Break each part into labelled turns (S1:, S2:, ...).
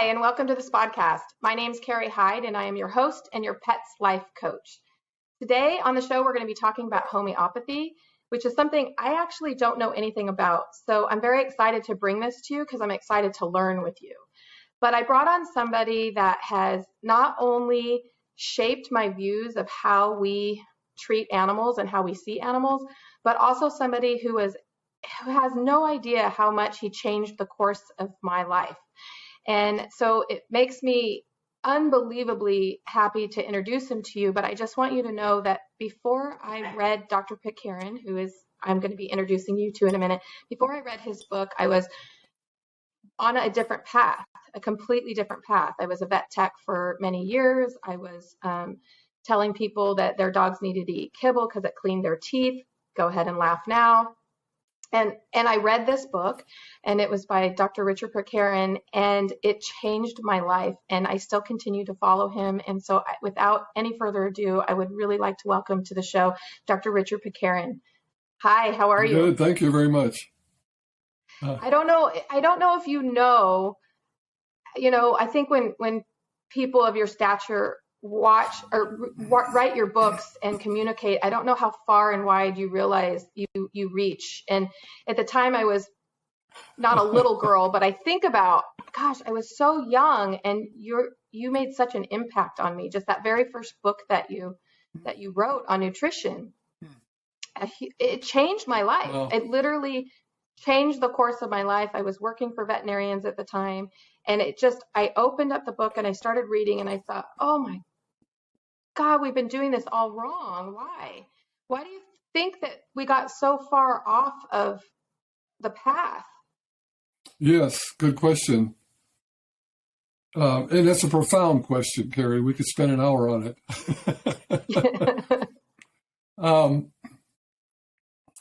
S1: Hi, and welcome to the Spawdcast. My name's Carrie Hyde, and I am your host and your pet's life coach. Today on the show, we're going to be talking about homeopathy, which is something I actually don't know anything about. So I'm very excited to bring this to you because I'm excited to learn with you. But I brought on somebody that has not only shaped my views of how we treat animals and how we see animals, but also somebody who has no idea how much he changed the course of my life. And so it makes me unbelievably happy to introduce him to you, but I just want you to know that before I read Dr. Pitcairn, I'm going to be introducing you to in a minute, before I read his book, I was on a different path, a completely different path. I was a vet tech for many years. I was telling people that their dogs needed to eat kibble because it cleaned their teeth. Go ahead and laugh now. And I read this book, and it was by Dr. Richard Pitcairn, and it changed my life, and I still continue to follow him. And so without any further ado, I would really like to welcome to the show Dr. Richard Pitcairn. Hi, how are you?
S2: Good, thank you very much.
S1: I don't know if I think when people of your stature watch or write your books and communicate, I don't know how far and wide you realize you reach. And at the time I was not a little girl, but I think about, gosh, I was so young, and you made such an impact on me. Just that very first book that you wrote on nutrition, it changed my life.
S2: Wow.
S1: It literally changed the course of my life. I was working for veterinarians at the time, and I opened up the book and I started reading, and I thought, oh my God, we've been doing this all wrong. Why? Why do you think that we got so far off of the path?
S2: Yes, good question. And that's a profound question, Carrie. We could spend an hour on it.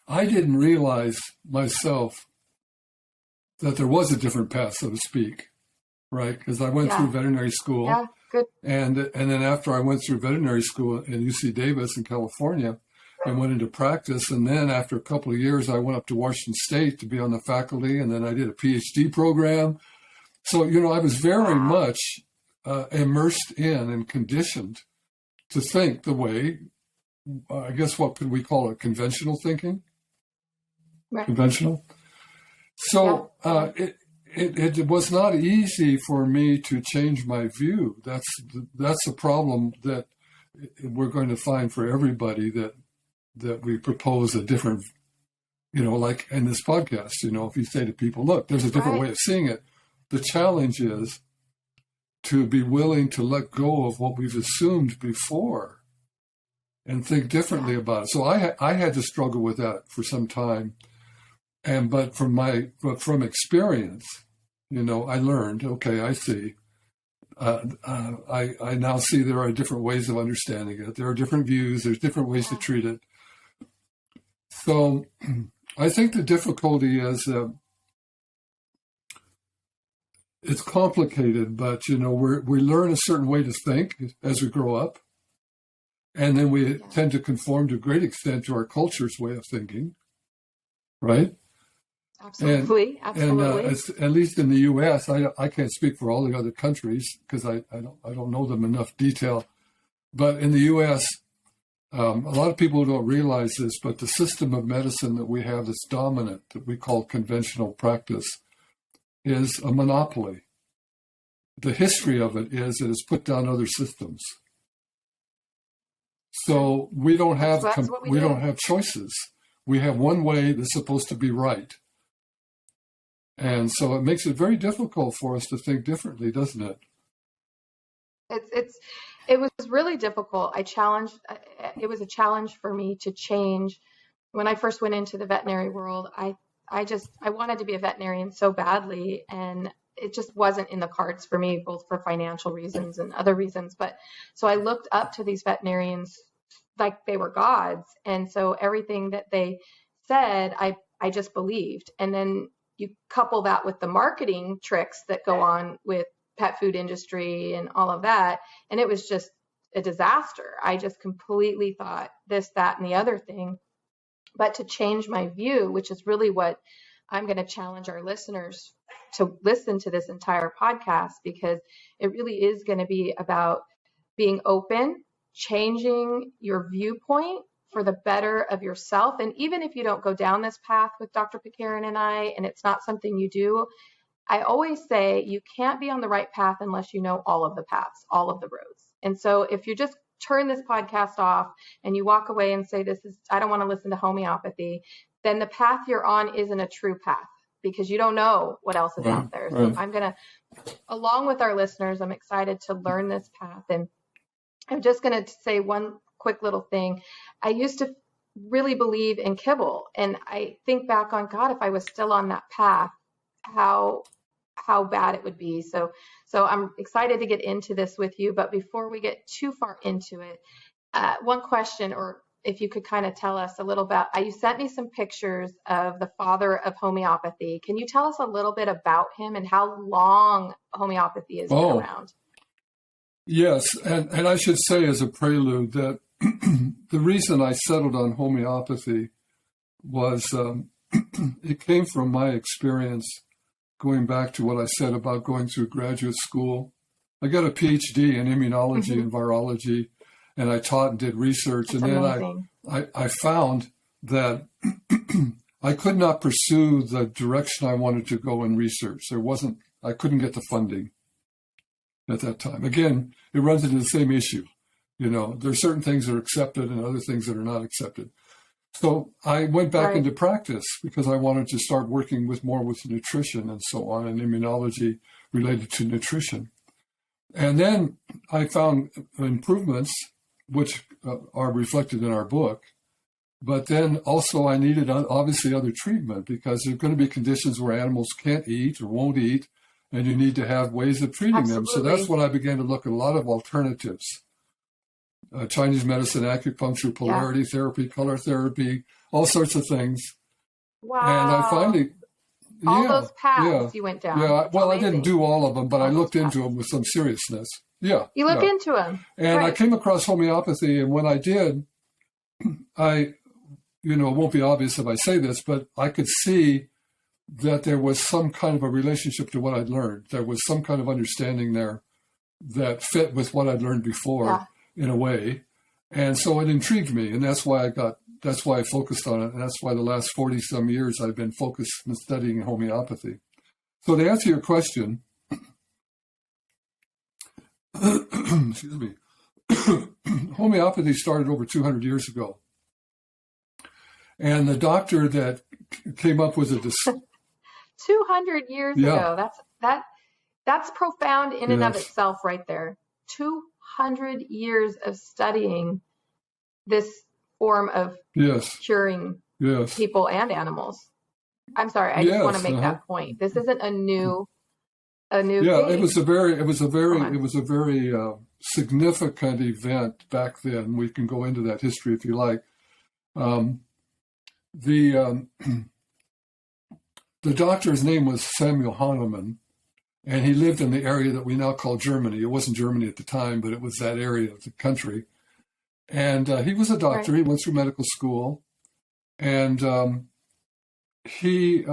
S2: I didn't realize myself that there was a different path, so to speak, right? Because I went through veterinary school.
S1: Yeah, good.
S2: And then after I went through veterinary school in UC Davis in California, I went into practice. And then after a couple of years, I went up to Washington State to be on the faculty. And then I did a PhD program. So, I was very much immersed in and conditioned to think the way, I guess, what could we call it? Conventional thinking?
S1: Right.
S2: Conventional. So it was not easy for me to change my view. That's a problem that we're going to find for everybody, that we propose a different, like in this podcast, if you say to people, look, there's a different way of seeing it. The challenge is to be willing to let go of what we've assumed before and think differently about it. So I had to struggle with that for some time. But from experience, I learned, okay, I see. I now see there are different ways of understanding it. There are different views. There's different ways to treat it. So I think the difficulty is it's complicated, but, we learn a certain way to think as we grow up. And then we tend to conform to a great extent to our culture's way of thinking, right?
S1: Absolutely.
S2: And at least in the U.S., I can't speak for all the other countries because I don't know them enough detail. But in the U.S., a lot of people don't realize this, but the system of medicine that we have that's dominant, that we call conventional practice, is a monopoly. The history of it is that it's put down other systems. So we don't have don't have choices. We have one way that's supposed to be right. And so it makes it very difficult for us to think differently, doesn't it?
S1: It was really difficult. It was a challenge for me to change. When I first went into the veterinary world, I wanted to be a veterinarian so badly, and it just wasn't in the cards for me, both for financial reasons and other reasons. But so I looked up to these veterinarians like they were gods. And so everything that they said, I just believed. And then you couple that with the marketing tricks that go on with pet food industry and all of that, and it was just a disaster. I just completely thought this, that, and the other thing. But to change my view, which is really what I'm going to challenge our listeners to listen to this entire podcast, because it really is going to be about being open, changing your viewpoint for the better of yourself. And even if you don't go down this path with Dr. Pitcairn and I, and it's not something you do, I always say you can't be on the right path unless you know all of the paths, all of the roads. And so if you just turn this podcast off and you walk away and say, I don't want to listen to homeopathy, then the path you're on isn't a true path, because you don't know what else is out there. So I'm going to, along with our listeners, I'm excited to learn this path. And I'm just going to say one quick little thing. I used to really believe in kibble. And I think back on, God, if I was still on that path, how bad it would be. So I'm excited to get into this with you. But before we get too far into it, one question, or if you could kind of tell us a little about, you sent me some pictures of the Father of Homeopathy. Can you tell us a little bit about him and how long homeopathy has been around?
S2: Yes, and I should say as a prelude that the reason I settled on homeopathy was it came from my experience going back to what I said about going through graduate school. I got a PhD in immunology and virology, and I taught and did research.
S1: That's
S2: and
S1: amazing.
S2: then I found that I could not pursue the direction I wanted to go in research. I couldn't get the funding at that time. Again, it runs into the same issue. You know, there are certain things that are accepted and other things that are not accepted. So I went back into practice because I wanted to start working more with nutrition and so on, and immunology related to nutrition. And then I found improvements, which are reflected in our book. But then also I needed, obviously, other treatment, because there are going to be conditions where animals can't eat or won't eat, and you need to have ways of treating them. So that's when I began to look at a lot of alternatives. Chinese medicine, acupuncture, polarity therapy, color therapy, all sorts of things.
S1: Wow.
S2: And I finally...
S1: all those paths you went down.
S2: Yeah, well, I didn't do all of them, but I looked into them with some seriousness. Yeah.
S1: You look into them.
S2: And I came across homeopathy, and when I did, it won't be obvious if I say this, but I could see that there was some kind of a relationship to what I'd learned. There was some kind of understanding there that fit with what I'd learned before in a way. And so it intrigued me, and that's why I focused on it. And that's why the last 40 some years I've been focused on studying homeopathy. So to answer your question, excuse me, homeopathy started over 200 years ago. And the doctor that came up with it
S1: 200 years ago. That's profound in and of itself right there. 200 years of studying this form of curing people and animals. I'm sorry, I just want to make that point. This isn't a new thing.
S2: It was a very significant event back then. We can go into that history if you like. The doctor's name was Samuel Hahnemann, and he lived in the area that we now call Germany. It wasn't Germany at the time, but it was that area of the country. And he was a doctor. He went through medical school, and he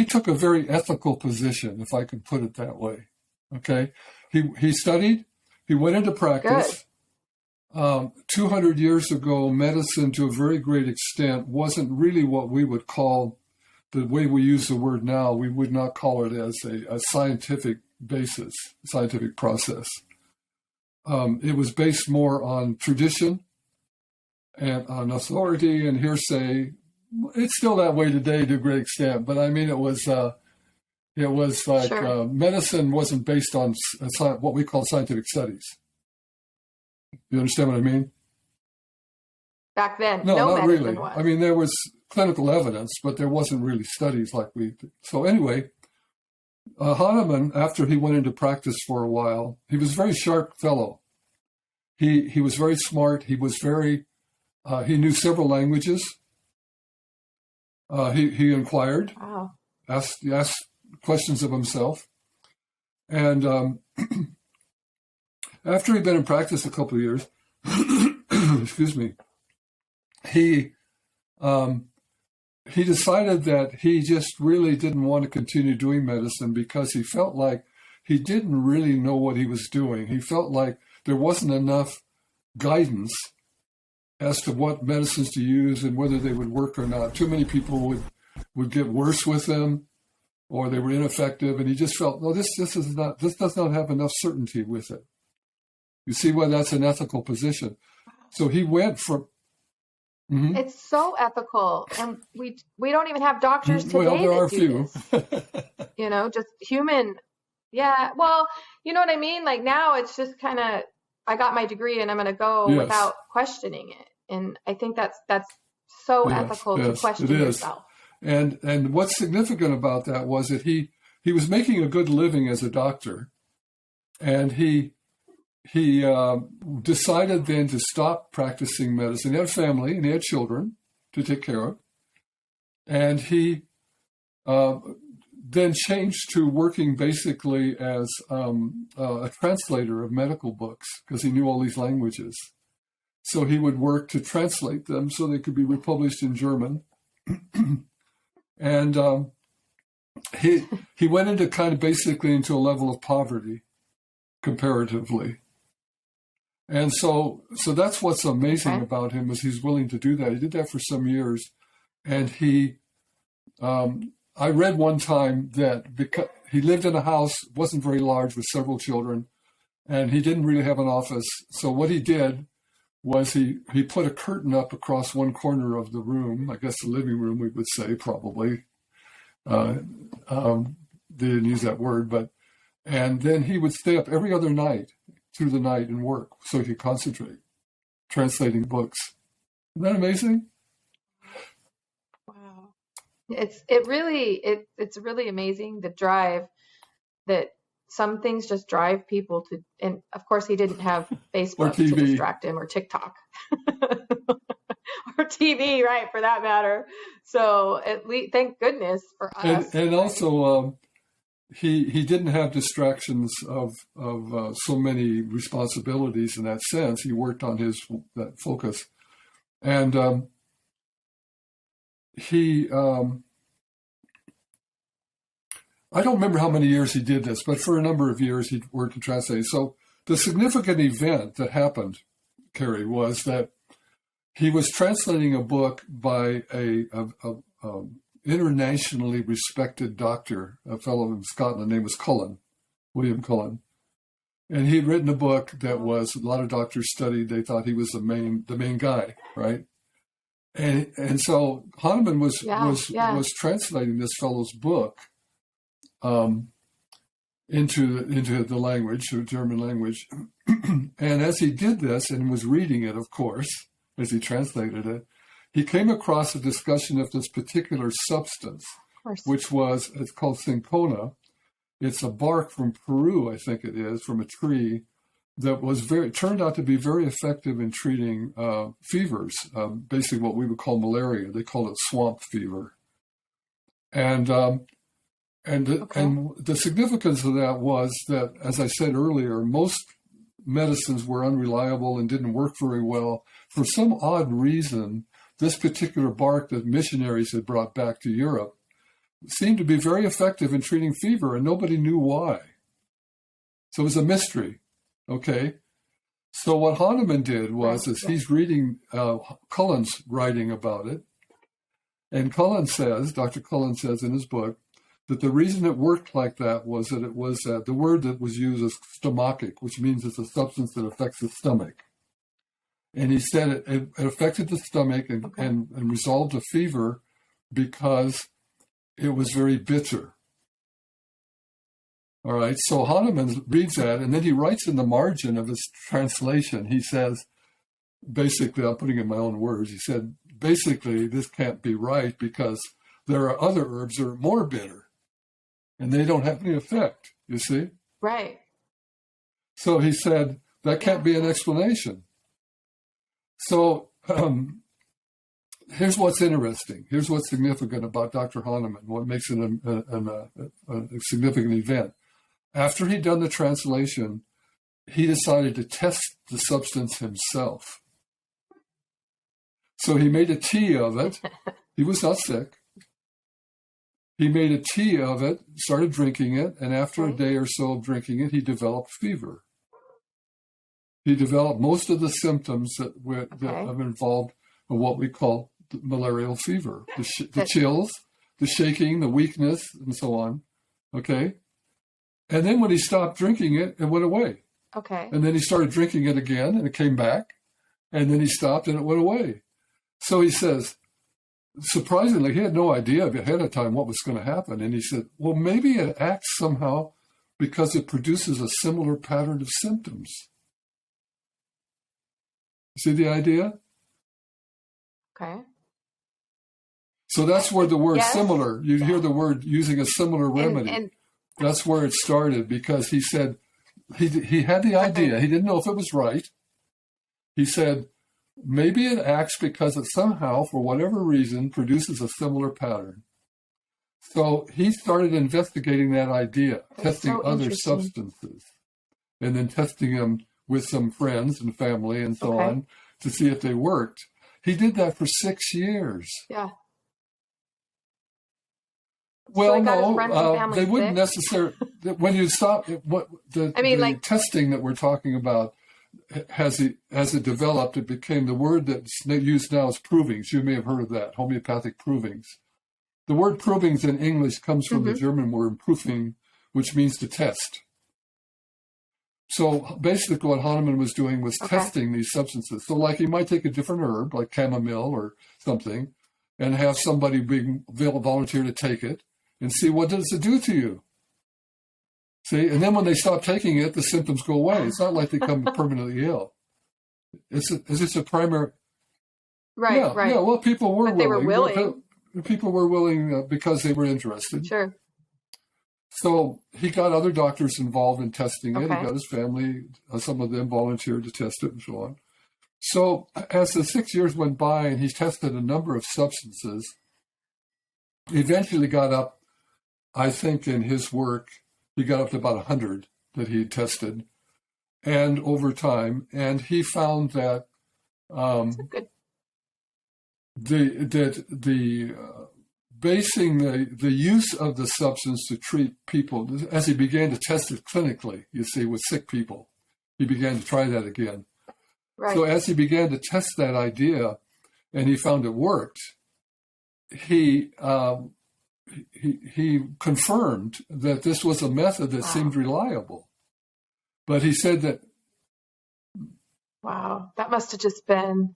S2: took a very ethical position, if I could put it that way. Okay, he studied. He went into practice. 200 years ago, medicine, to a very great extent, wasn't really what we would call, the way we use the word now, we would not call it as a scientific basis, scientific process. It was based more on tradition and on authority and hearsay. It's still that way today to a great extent, but I mean, it was like medicine wasn't based on what we call scientific studies. You understand what I mean?
S1: Back then,
S2: no, not really.
S1: Was.
S2: I mean, there was clinical evidence, but there wasn't really studies like we did. So anyway, Hahnemann, after he went into practice for a while, he was a very sharp fellow. He was very smart. He was he knew several languages. He inquired, asked questions of himself. And after he'd been in practice a couple of years, excuse me, he he decided that he just really didn't want to continue doing medicine because he felt like he didn't really know what he was doing. He felt like there wasn't enough guidance as to what medicines to use and whether they would work or not. Too many people would get worse with them, or they were ineffective, and he just felt, no, this does not have enough certainty with it. You see why that's an ethical position. So he went from... Mm-hmm.
S1: It's so ethical, and we don't even have doctors today.
S2: Well, there are a
S1: few. Just human. Yeah. Well, you know what I mean? Like now it's just kind of, I got my degree and I'm going to go without questioning it. And I think that's so ethical to question yourself.
S2: And what's significant about that was that he was making a good living as a doctor, and he decided then to stop practicing medicine. He had a family and he had children to take care of. And he then changed to working basically as a translator of medical books because he knew all these languages. So he would work to translate them so they could be republished in German. And he went into kind of basically into a level of poverty comparatively. And so that's what's amazing about him is he's willing to do that. He did that for some years. And I read one time that because he lived in a house, wasn't very large, with several children, and he didn't really have an office. So what he did was he put a curtain up across one corner of the room, I guess the living room, we would say, probably. They didn't use that word, and then he would stay up every other night through the night and work so he could concentrate, translating books. Isn't that amazing?
S1: Wow. It's really amazing the drive that some things just drive people to, and of course he didn't have Facebook to distract him, or TikTok or TV, right, for that matter. So at least, thank goodness for us.
S2: And also, he didn't have distractions of so many responsibilities in that sense. He worked on that focus, and I don't remember how many years he did this, but for a number of years he worked in translating. So the significant event that happened, Carrie, was that he was translating a book by a internationally respected doctor, a fellow in Scotland, name was William Cullen. And he'd written a book that was, a lot of doctors studied, they thought he was the main guy, right? And so Hahnemann was translating this fellow's book into the language, the German language. And as he did this and was reading it, of course, as he translated it, he came across a discussion of this particular substance, which it's called cinchona. It's a bark from Peru, I think it is, from a tree that turned out to be very effective in treating fevers, basically what we would call malaria. They call it swamp fever. And the significance of that was that, as I said earlier, most medicines were unreliable and didn't work very well. For some odd reason, this particular bark that missionaries had brought back to Europe seemed to be very effective in treating fever, and nobody knew why. So it was a mystery, okay? So what Hahnemann did was he's reading Cullen's writing about it, and Dr. Cullen says in his book, that the reason it worked like that was that it was the word that was used as stomachic, which means it's a substance that affects the stomach. And he said it affected the stomach and resolved a fever because it was very bitter. All right, so Hahnemann reads that, and then he writes in the margin of his translation, he says, basically, I'm putting in my own words, he said, basically, this can't be right because there are other herbs that are more bitter. And they don't have any effect, you see?
S1: Right.
S2: So he said, that can't be an explanation. So here's what's interesting. Here's what's significant about Dr. Hahnemann, what makes it a significant event. After he'd done the translation, he decided to test the substance himself. So he made a tea of it, He was not sick. He made a tea of it, started drinking it, and after a day or so of drinking it, he developed fever. He developed most of the symptoms that have involved what we call malarial fever, the chills, the shaking, the weakness, and so on. Okay? And then when he stopped drinking it, it went away.
S1: Okay.
S2: And then he started drinking it again, and it came back. And then he stopped, and it went away. So he says, surprisingly, he had no idea ahead of time what was going to happen. And he said, well, maybe it acts somehow because it produces a similar pattern of symptoms. See the idea?
S1: Okay.
S2: So that's where the word similar, you hear the word using a similar remedy. And that's where it started, because he said he had the idea. He didn't know if it was right. He said, maybe it acts because it somehow, for whatever reason, produces a similar pattern. So he started investigating that idea, testing other substances, and then testing them with some friends and family and so on to see if they worked. He did that for 6 years.
S1: Yeah.
S2: Well, no, they wouldn't necessarily. When you stop, the testing that we're talking about, as it developed, it became the word that's used now is provings. You may have heard of that, homeopathic provings. The word provings in English comes from the German word prüfung, which means to test. So basically what Hahnemann was doing was testing these substances. So like he might take a different herb, like chamomile or something, and have somebody volunteer to take it and see what does it do to you. See, and then when they stop taking it, the symptoms go away. It's not like they become permanently ill. It's just a primary...
S1: Right.
S2: Yeah, well, people were willing.
S1: They were willing.
S2: People were willing because they were interested.
S1: Sure.
S2: So he got other doctors involved in testing it. He got his family, some of them volunteered to test it and so on. So as the 6 years went by and he tested a number of substances, he eventually got up, I think in his work, he got up to about 100 that he tested. And over time, and he found that basing the use of the substance to treat people, as he began to test it clinically, you see, with sick people, he began to try that again. Right. So as he began to test that idea, and he found it worked, he confirmed that this was a method that seemed reliable. But he said that...
S1: Wow, that must have just been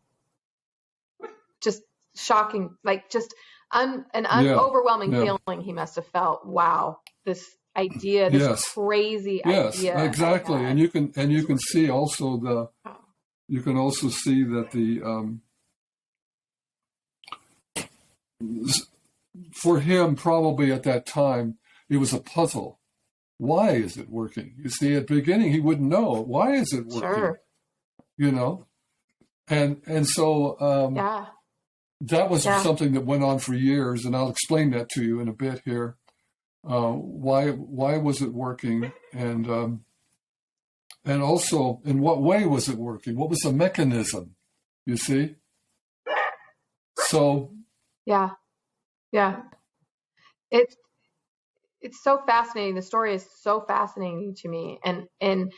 S1: just shocking, like just an overwhelming feeling he must have felt. Wow, this idea, this crazy idea.
S2: Yes, exactly. And you can see also you can also see that for him, probably at that time, it was a puzzle. Why is it working? You see, at the beginning, he wouldn't know. Why is it working? Sure. You know? And so that was something that went on for years, and I'll explain that to you in a bit here. Why was it working? And also, in what way was it working? What was the mechanism? You see? So...
S1: Yeah. It's so fascinating. The story is so fascinating to me. And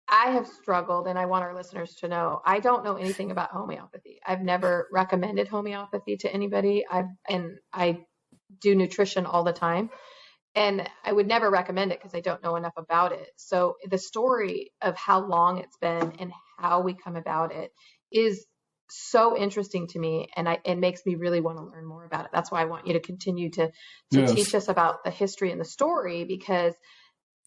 S1: I have struggled, and I want our listeners to know, I don't know anything about homeopathy. I've never recommended homeopathy to anybody. I do nutrition all the time, and I would never recommend it because I don't know enough about it. So the story of how long it's been and how we come about it is so interesting to me, and it makes me really want to learn more about it. That's why I want you to continue to teach us about the history and the story, because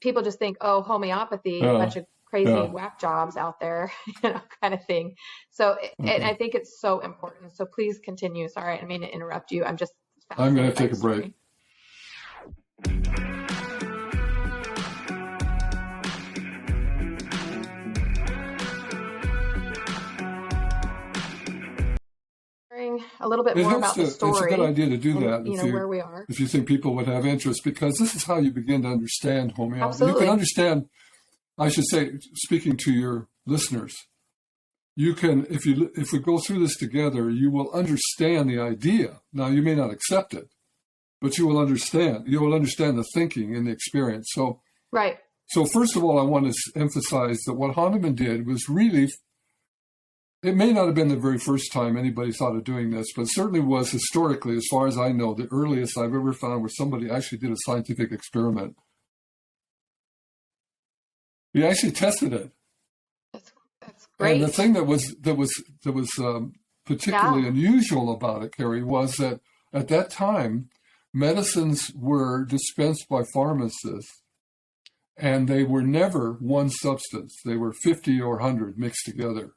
S1: people just think, oh, homeopathy, a bunch of crazy whack jobs out there, kind of thing. So and I think it's so important. So please continue. Sorry, I didn't mean to interrupt you. I'm going
S2: to take a break.
S1: A little bit more about the story.
S2: It's a good idea to do that.
S1: Where we are.
S2: If you think people would have interest, because this is how you begin to understand homeopathy.
S1: Absolutely.
S2: You can understand, I should say, speaking to your listeners, you can, if we go through this together, you will understand the idea. Now, you may not accept it, but you will understand. You will understand the thinking and the experience. So,
S1: right.
S2: So first of all, I want to emphasize that what Hahnemann did was really, it may not have been the very first time anybody thought of doing this, but certainly was historically, as far as I know, the earliest I've ever found where somebody actually did a scientific experiment. He actually tested it.
S1: That's great.
S2: And the thing that was particularly unusual about it, Carrie, was that at that time, medicines were dispensed by pharmacists, and they were never one substance. They were 50 or 100 mixed together.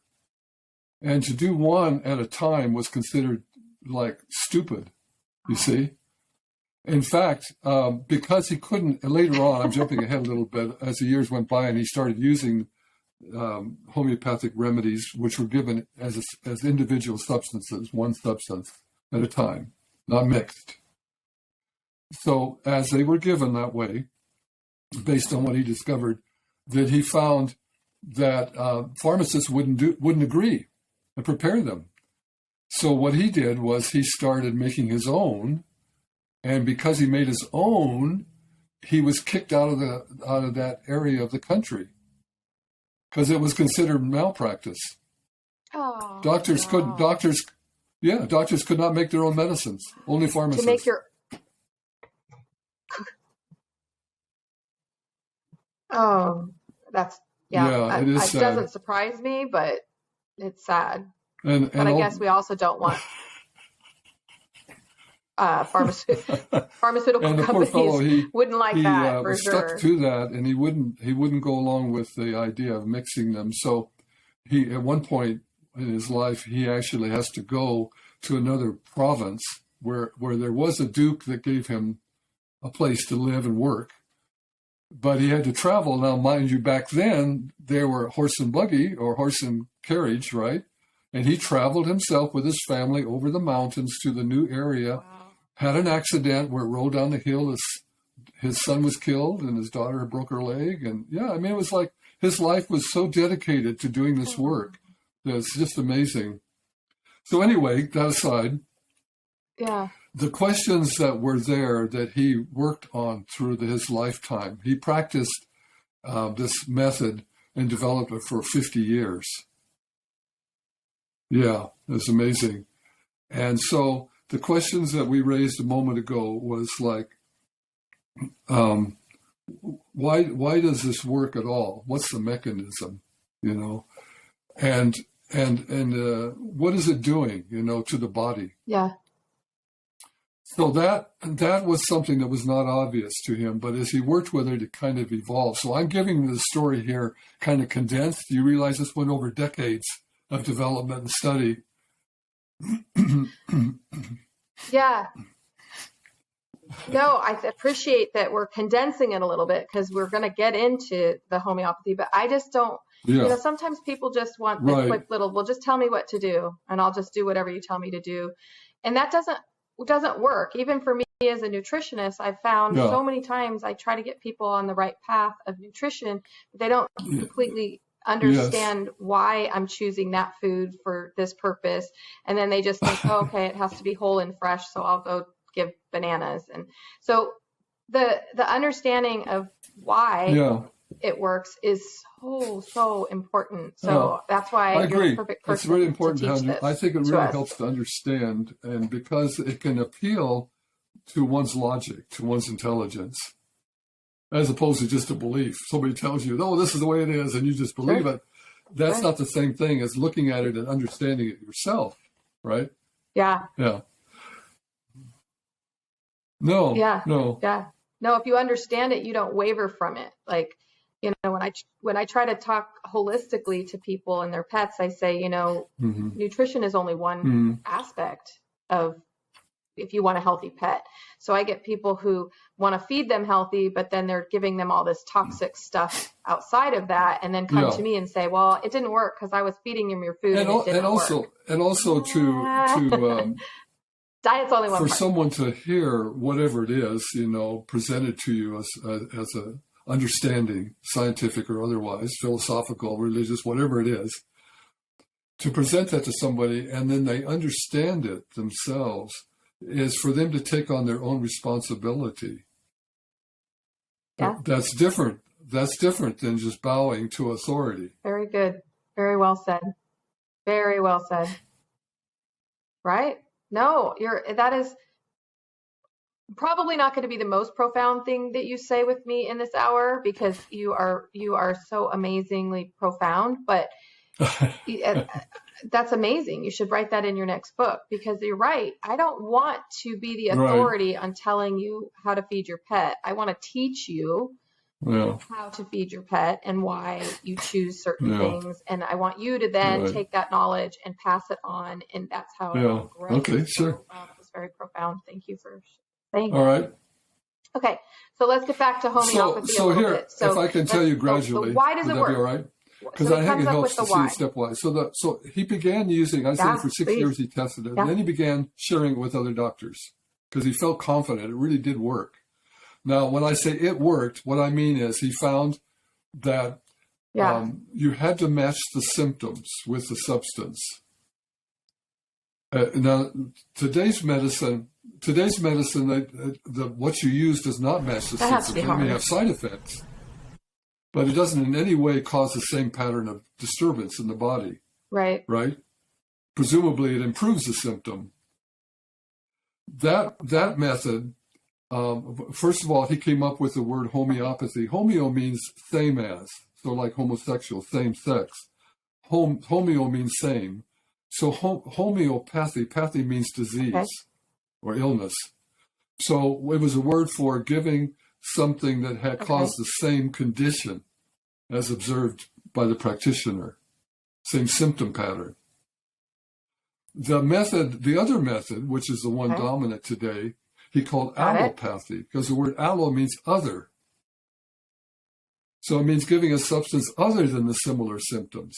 S2: And to do one at a time was considered like stupid, you see. In fact, because he couldn't, later on, I'm jumping ahead a little bit, as the years went by and he started using homeopathic remedies, which were given as individual substances, one substance at a time, not mixed. So as they were given that way, based on what he discovered, that he found that pharmacists wouldn't agree and prepare them. So what he did was he started making his own, and because he made his own, he was kicked out of that area of the country because it was considered malpractice.
S1: Oh,
S2: doctors could not make their own medicines. Only pharmacists.
S1: To make your that's
S2: it is sad.
S1: It doesn't surprise me, but it's sad.
S2: And
S1: I guess we also don't want pharmaceutical companies wouldn't like that for sure.
S2: Stuck to that, and he wouldn't go along with the idea of mixing them. So he, at one point in his life, he actually has to go to another province where there was a duke that gave him a place to live and work. But he had to travel. Now, mind you, back then, there were horse and buggy or horse and carriage, right? And he traveled himself with his family over the mountains to the new area, had an accident where it rolled down the hill. His son was killed and his daughter broke her leg. And it was like his life was so dedicated to doing this work. It's just amazing. So anyway, that aside.
S1: Yeah.
S2: The questions that were there that he worked on through his lifetime, he practiced this method and developed it for 50 years. Yeah, it's amazing. And so the questions that we raised a moment ago was like, why does this work at all? What's the mechanism, And what is it doing, to the body?
S1: Yeah.
S2: So that was something that was not obvious to him, but as he worked with it, it kind of evolved. So I'm giving the story here kind of condensed. You realize this went over decades of development and study.
S1: Yeah. No, I appreciate that we're condensing it a little bit because we're going to get into the homeopathy, but I just don't, sometimes people just want this quick little, well, just tell me what to do and I'll just do whatever you tell me to do. And that doesn't work. Even for me as a nutritionist, I've found so many times I try to get people on the right path of nutrition, but they don't completely understand why I'm choosing that food for this purpose. And then they just think, okay, it has to be whole and fresh, so I'll go give bananas. And so the understanding of why it works is so important. So that's why
S2: I agree.
S1: You're the perfect person.
S2: It's really important
S1: to teach this
S2: I think it really helps to understand, and because it can appeal to one's logic, to one's intelligence, as opposed to just a belief. Somebody tells you, "Oh, this is the way it is," and you just believe it. That's not the same thing as looking at it and understanding it yourself, right?
S1: Yeah.
S2: Yeah. No.
S1: Yeah. No. Yeah. No, if you understand it, you don't waver from it. Like, when I try to talk holistically to people and their pets, I say, nutrition is only one aspect of if you want a healthy pet. So I get people who want to feed them healthy, but then they're giving them all this toxic stuff outside of that, and then come to me and say, "Well, it didn't work because I was feeding them your food and it didn't work."
S2: And also to
S1: diet's only one
S2: for
S1: part.
S2: Someone to hear whatever it is, presented to you as a understanding, scientific or otherwise, philosophical, religious, whatever it is, to present that to somebody and then they understand it themselves is for them to take on their own responsibility.
S1: Yeah.
S2: That's different. That's different than just bowing to authority.
S1: Very good. Very well said. Very well said. Right? No, that is probably not going to be the most profound thing that you say with me in this hour, because you are so amazingly profound, but that's amazing. You should write that in your next book, because you're right. I don't want to be the authority on telling you how to feed your pet. I want to teach you how to feed your pet and why you choose certain things. And I want you to then take that knowledge and pass it on. And that's how it will grow.
S2: Okay, sure.
S1: So, it's very profound. Thank you for saying
S2: All right.
S1: Okay, so let's get back to homeopathy a little bit.
S2: So if I can tell you gradually,
S1: why does it work?
S2: Be all right? Because I think it helps to see it stepwise. So he began using, I said for 6 years he tested it, and then he began sharing it with other doctors because he felt confident it really did work. Now, when I say it worked, what I mean is he found that you had to match the symptoms with the substance. Now, today's medicine, what you use does not match the symptoms. It may have side effects, but it doesn't in any way cause the same pattern of disturbance in the body.
S1: Right.
S2: Right? Presumably, it improves the symptom. That method, first of all, he came up with the word homeopathy. Homeo means same as, so like homosexual, same sex. Homeo means same. So homeopathy, pathy means disease or illness. So it was a word for giving something that had caused the same condition as observed by the practitioner, same symptom pattern. The other method, which is the one dominant today, he called allopathy, because the word allo means other. So it means giving a substance other than the similar symptoms.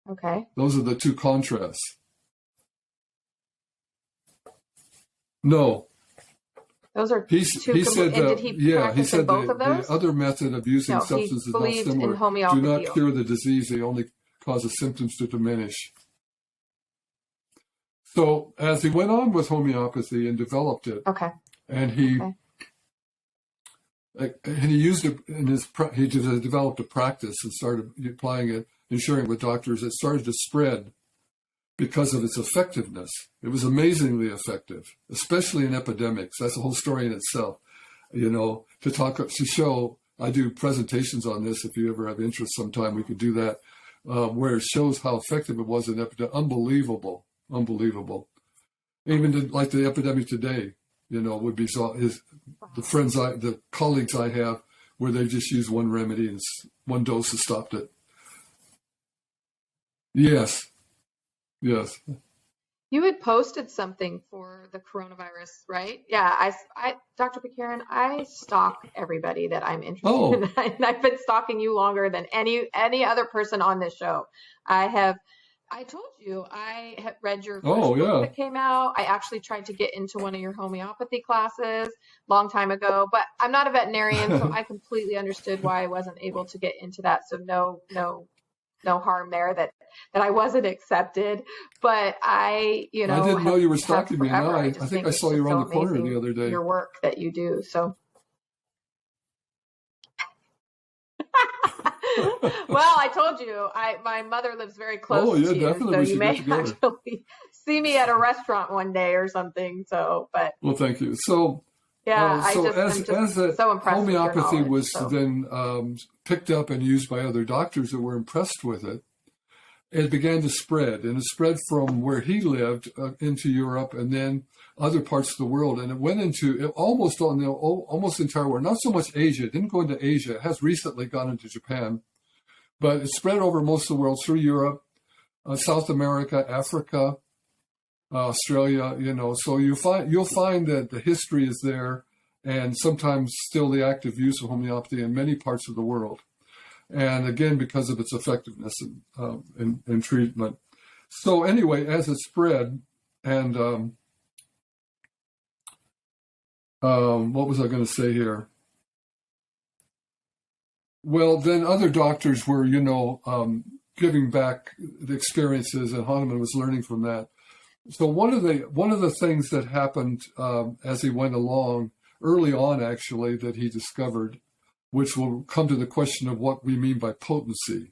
S1: Okay.
S2: Those are the two contrasts. No.
S1: Those are
S2: he said
S1: did he said
S2: both of those? The other method of using substances is not similar. Do not cure the disease, they only cause the symptoms to diminish. So as he went on with homeopathy and developed it, and he used it in he developed a practice and started applying it and sharing it with doctors. It started to spread because of its effectiveness. It was amazingly effective, especially in epidemics. That's a whole story in itself. To show, I do presentations on this. If you ever have interest sometime, we could do that, where it shows how effective it was in epidemic. Unbelievable. Even like the epidemic today, would be the colleagues I have, where they just use one remedy and one dose has stopped it. Yes.
S1: You had posted something for the coronavirus, right? Yeah, I Dr. Pitcairn, I stalk everybody that I'm interested in. And I've been stalking you longer than any other person on this show. I told you I had read your first book that came out. I actually tried to get into one of your homeopathy classes long time ago, but I'm not a veterinarian, so I completely understood why I wasn't able to get into that. So no harm there that I wasn't accepted. But I
S2: didn't know you were stalking me. No, I think I saw you around the corner the other day.
S1: Your work that you do. So well, I told you, my mother lives very close to you,
S2: definitely.
S1: So you may actually see me at a restaurant one day or something. So, but
S2: well, thank you. So
S1: yeah,
S2: as
S1: so impressed
S2: homeopathy
S1: with
S2: was then picked up and used by other doctors that were impressed with it, it began to spread, and it spread from where he lived into Europe and then other parts of the world, and it went into almost the entire world. Not so much Asia. It didn't go into Asia. It has recently gone into Japan, but it spread over most of the world through Europe, South America, Africa, Australia. So you'll find that the history is there, and sometimes still the active use of homeopathy in many parts of the world. And again, because of its effectiveness in treatment. So anyway, as it spread, and what was I going to say here? Well, then other doctors were, giving back the experiences, and Hahnemann was learning from that. So one of the things that happened as he went along, early on actually, that he discovered, which will come to the question of what we mean by potency.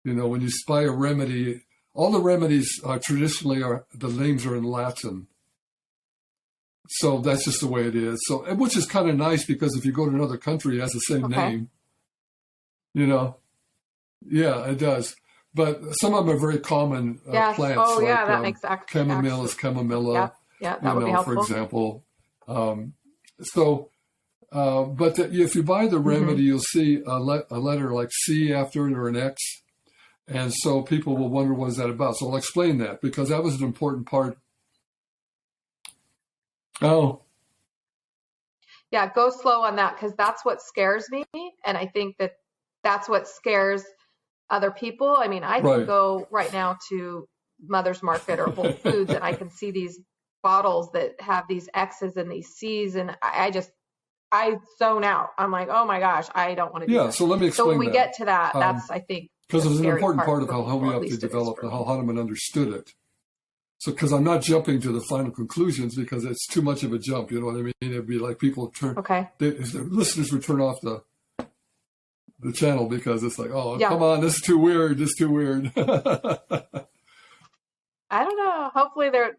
S2: You know, when you buy a remedy, all the remedies traditionally the names are in Latin. So that's just the way it is. So, which is kind of nice, because if you go to another country, it has the same name. You know, yeah, it does. But some of them are very common plants.
S1: Oh,
S2: like,
S1: yeah, that makes
S2: chamomile is chamomilla.
S1: Yeah, that would be helpful.
S2: For example. But if you buy the remedy, you'll see a letter like C after it, or an X. And so people will wonder, what is that about? So I'll explain that, because that was an important part. Oh.
S1: Yeah, go slow on that, because that's what scares me. And I think that's what scares other people. I mean, I can go right now to Mother's Market or Whole Foods and I can see these bottles that have these X's and these C's, and I zone out. I'm like, oh my gosh, I don't want to do that.
S2: So let me explain that.
S1: So when we get to that, that's, I think,
S2: because it was an important part of how homeopathy developed and how Hahnemann understood it. So, because I'm not jumping to the final conclusions, because it's too much of a jump, you know what I mean? It'd be like people if the listeners would turn off the channel, because it's like, oh, come on, this is too weird.
S1: I don't know. Hopefully they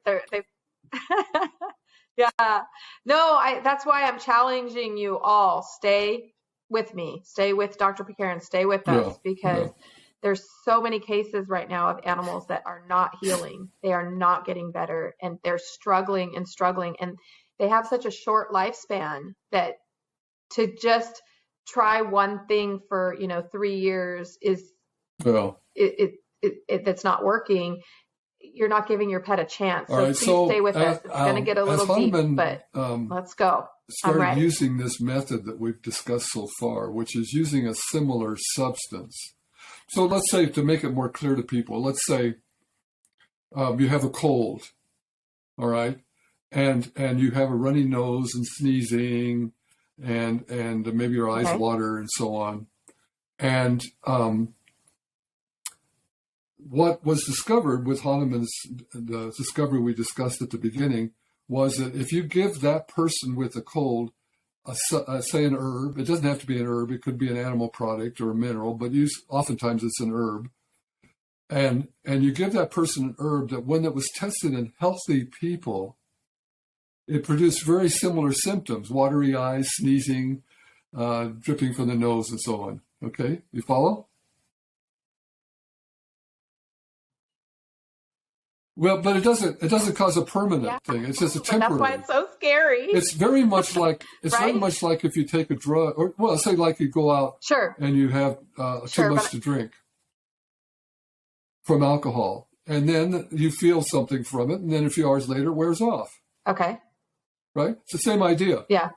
S1: yeah. No, that's why I'm challenging you all. Stay with me. Stay with Dr. Pitcairn. Stay with us, because there's so many cases right now of animals that are not healing. They are not getting better, and they're struggling, and they have such a short lifespan that to just try one thing for 3 years is that's not working. You're not giving your pet a chance. So please stay with us. It's going to get a little deep, but let's go.
S2: Started using this method that we've discussed so far, which is using a similar substance. So let's say, to make it more clear to people, let's say you have a cold, all right, and you have a runny nose and sneezing, and maybe your eyes water and so on. And what was discovered with Hahnemann's, the discovery we discussed at the beginning, was that if you give that person with a cold, say an herb, it doesn't have to be an herb, it could be an animal product or a mineral, but oftentimes it's an herb, and you give that person an herb that, when it was tested in healthy people, it produced very similar symptoms: watery eyes, sneezing, dripping from the nose, and so on. Okay, you follow? Well, but it doesn't cause a permanent thing. It's just a temporary.
S1: That's why it's so scary.
S2: It's very much like very much like if you take a drug, or say like you go out and you have too much to drink from alcohol, and then you feel something from it, and then a few hours later it wears off.
S1: Okay.
S2: Right? It's the same idea.
S1: Yeah.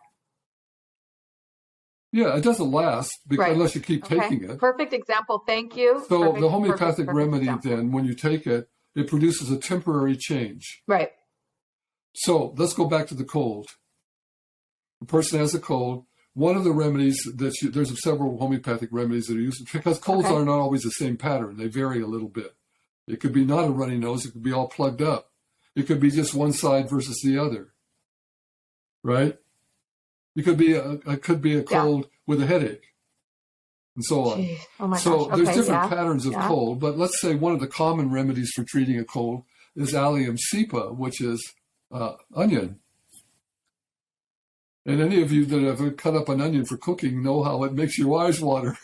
S2: Yeah, it doesn't last unless you keep taking it.
S1: Perfect example. Thank you.
S2: So the homeopathic remedy, then, when you take it, it produces a temporary change.
S1: Right.
S2: So let's go back to the cold. The person has a cold. One of the remedies there's several homeopathic remedies that are used, because colds are not always the same pattern. They vary a little bit. It could be not a runny nose. It could be all plugged up. It could be just one side versus the other. Right? It could be a cold with a headache, and so on.
S1: Jeez. Oh my
S2: so
S1: gosh.
S2: there's different patterns of cold, but let's say one of the common remedies for treating a cold is Allium cepa, which is onion. And any of you that have cut up an onion for cooking know how it makes your eyes water.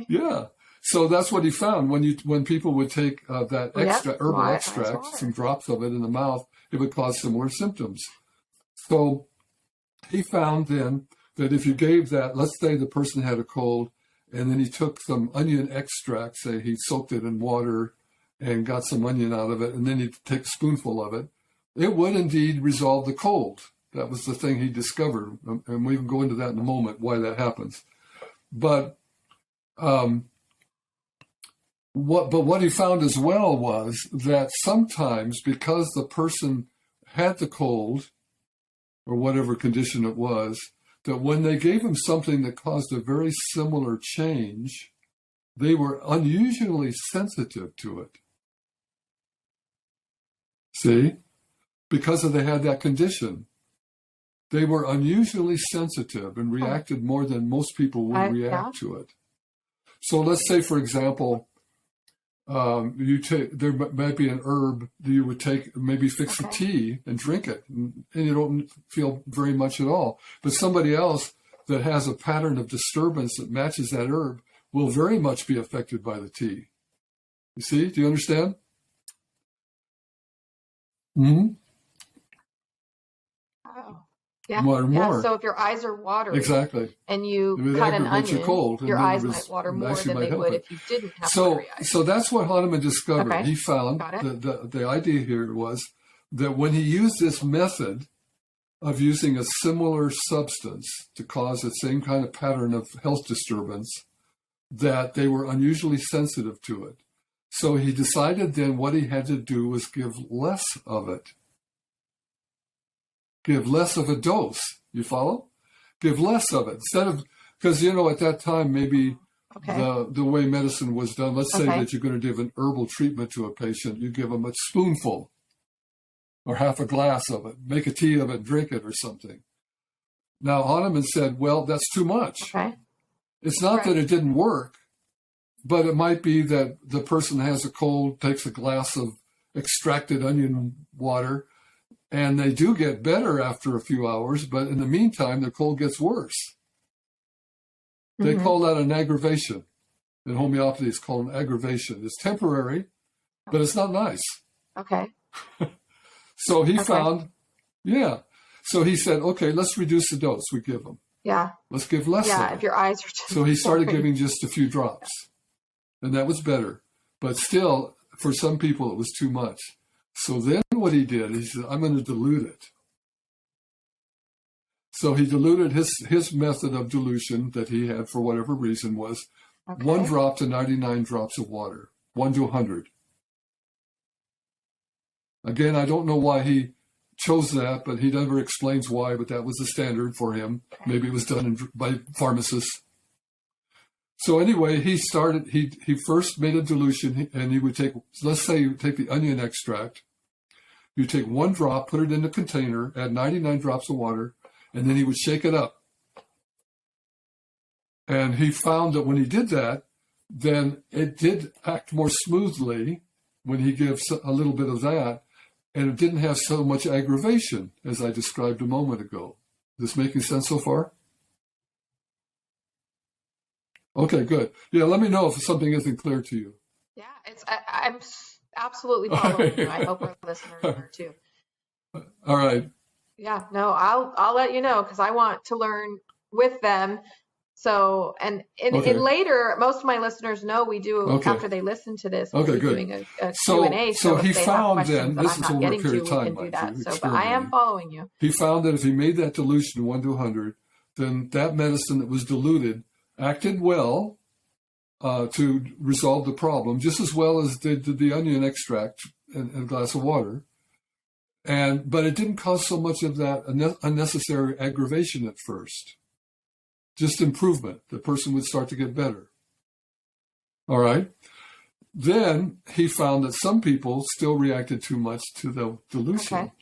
S2: Yeah. So that's what he found. When people would take that herbal extract, some drops of it in the mouth, it would cause similar symptoms. So he found then that if you gave that, let's say the person had a cold, and then he took some onion extract, say he soaked it in water and got some onion out of it, and then he'd take a spoonful of it, it would indeed resolve the cold. That was the thing he discovered, and we can go into that in a moment, why that happens. But what he found as well was that sometimes, because the person had the cold, or whatever condition it was, that when they gave him something that caused a very similar change, they were unusually sensitive to it. See? Because they had that condition. They were unusually sensitive and reacted more than most people would react to it. So let's say, for example, there might be an herb that you would take, maybe fix a tea and drink it, and you don't feel very much at all. But somebody else that has a pattern of disturbance that matches that herb will very much be affected by the tea. You see? Do you understand? Mm-hmm.
S1: Oh. Yeah.
S2: More.
S1: So if your eyes are watery,
S2: exactly,
S1: and you cut an onion,
S2: cold,
S1: your eyes might water more than they would if you didn't have watery eyes.
S2: So that's what Hahnemann discovered. He found that the idea here was that when he used this method of using a similar substance to cause the same kind of pattern of health disturbance, that they were unusually sensitive to it. So he decided then what he had to do was give less of it. Give less of a dose. You follow? Give less of it. Instead of, because, at that time, maybe the way medicine was done, let's say that you're going to give an herbal treatment to a patient, you give them a spoonful or half a glass of it, make a tea of it, drink it or something. Now, Hahnemann said, well, that's too much.
S1: Okay.
S2: It's not that it didn't work, but it might be that the person has a cold, takes a glass of extracted onion water, and they do get better after a few hours, but in the meantime, the cold gets worse. They call that an aggravation. In homeopathy, it's called an aggravation. It's temporary, but it's not nice.
S1: Okay.
S2: So he found, So he said, okay, let's reduce the dose we give them.
S1: Yeah.
S2: Let's give less of it.
S1: If your eyes are just...
S2: So he started giving just a few drops. And that was better. But still, for some people, it was too much. So then what he did, he said, I'm going to dilute it. So he diluted his method of dilution that he had for whatever reason was 1 drop to 99 drops of water, 1 to 100. Again, I don't know why he chose that, but he never explains why, but that was the standard for him. Maybe it was done by pharmacists. So anyway, he first made a dilution, and he would take, let's say you take the onion extract, you take 1 drop, put it in a container, add 99 drops of water, and then he would shake it up. And he found that when he did that, then it did act more smoothly when he gives a little bit of that, and it didn't have so much aggravation, as I described a moment ago. Is this making sense so far? Okay, good. Yeah, let me know if something isn't clear to you.
S1: Yeah, I'm absolutely following you. I hope our listeners are too.
S2: All right.
S1: Yeah, no, I'll let you know because I want to learn with them. So, and later, most of my listeners know we do after they listen to this. We'll be doing a Q&A.
S2: So he found then,
S1: this is over a period of time,
S2: we
S1: can do that. But I am following you.
S2: He found that if he made that dilution 1 to 100, then that medicine that was diluted acted well to resolve the problem, just as well as did the onion extract and a glass of water. But it didn't cause so much of that unnecessary aggravation at first. Just improvement. The person would start to get better. All right. Then he found that some people still reacted too much to the dilution. Okay.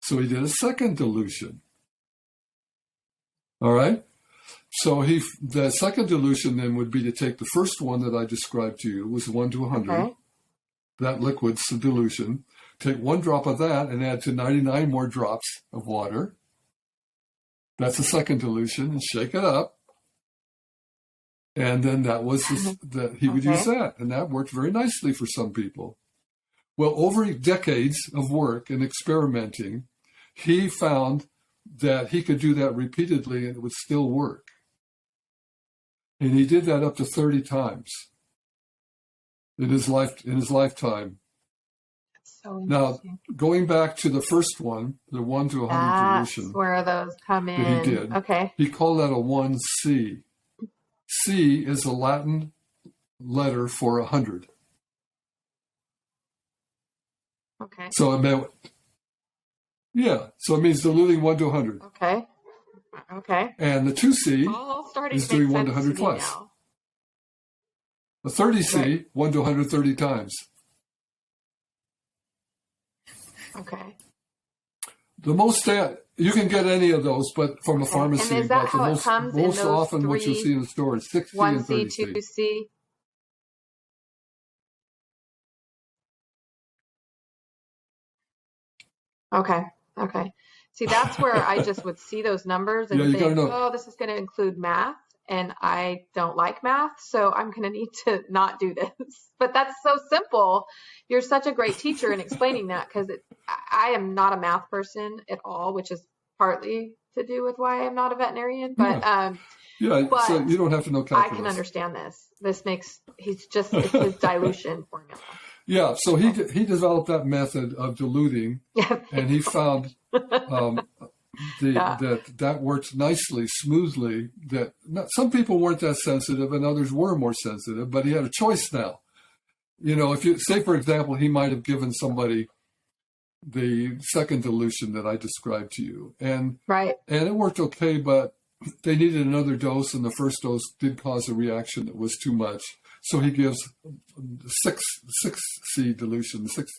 S2: So he did a second dilution. All right. So the second dilution then would be to take the first one that I described to you, was 1 to 100. Okay. That liquid's the dilution. Take 1 drop of that and add to 99 more drops of water. That's the second dilution, and shake it up. And then that was he would use that, and that worked very nicely for some people. Well, over decades of work and experimenting, he found that he could do that repeatedly and it would still work. And he did that up to 30 times in his lifetime.
S1: So
S2: now, going back to the first one, the 1 to 100 dilution.
S1: That's where those come in.
S2: That he did.
S1: Okay.
S2: He called that a 1C. C is a Latin letter for 100.
S1: Okay.
S2: So it meant, so it means diluting 1 to 100.
S1: Okay. Okay.
S2: And the 2C is doing 1 to 100 twice. A 30C, 1 to 130 times.
S1: Okay.
S2: The most you can get any of those, but from a pharmacy.
S1: And is that
S2: but
S1: how it comes in
S2: most
S1: those
S2: often what you'll see in the store is 6C and 30C.
S1: 1C, 2C? Okay. Okay. See, that's where I just would see those numbers and think, oh, this is going to include math, and I don't like math, so I'm going to need to not do this. But that's so simple. You're such a great teacher in explaining that, because I am not a math person at all, which is partly to do with why I'm not a veterinarian. But but
S2: so you don't have to know calculus.
S1: I can understand this. It's his dilution formula.
S2: Yeah, so he developed that method of diluting, and he found that works nicely, smoothly. Some people weren't that sensitive, and others were more sensitive. But he had a choice now. If you say, for example, he might have given somebody the second dilution that I described to you, and it worked okay, but they needed another dose, and the first dose did cause a reaction that was too much. So he gives 6C dilution, 6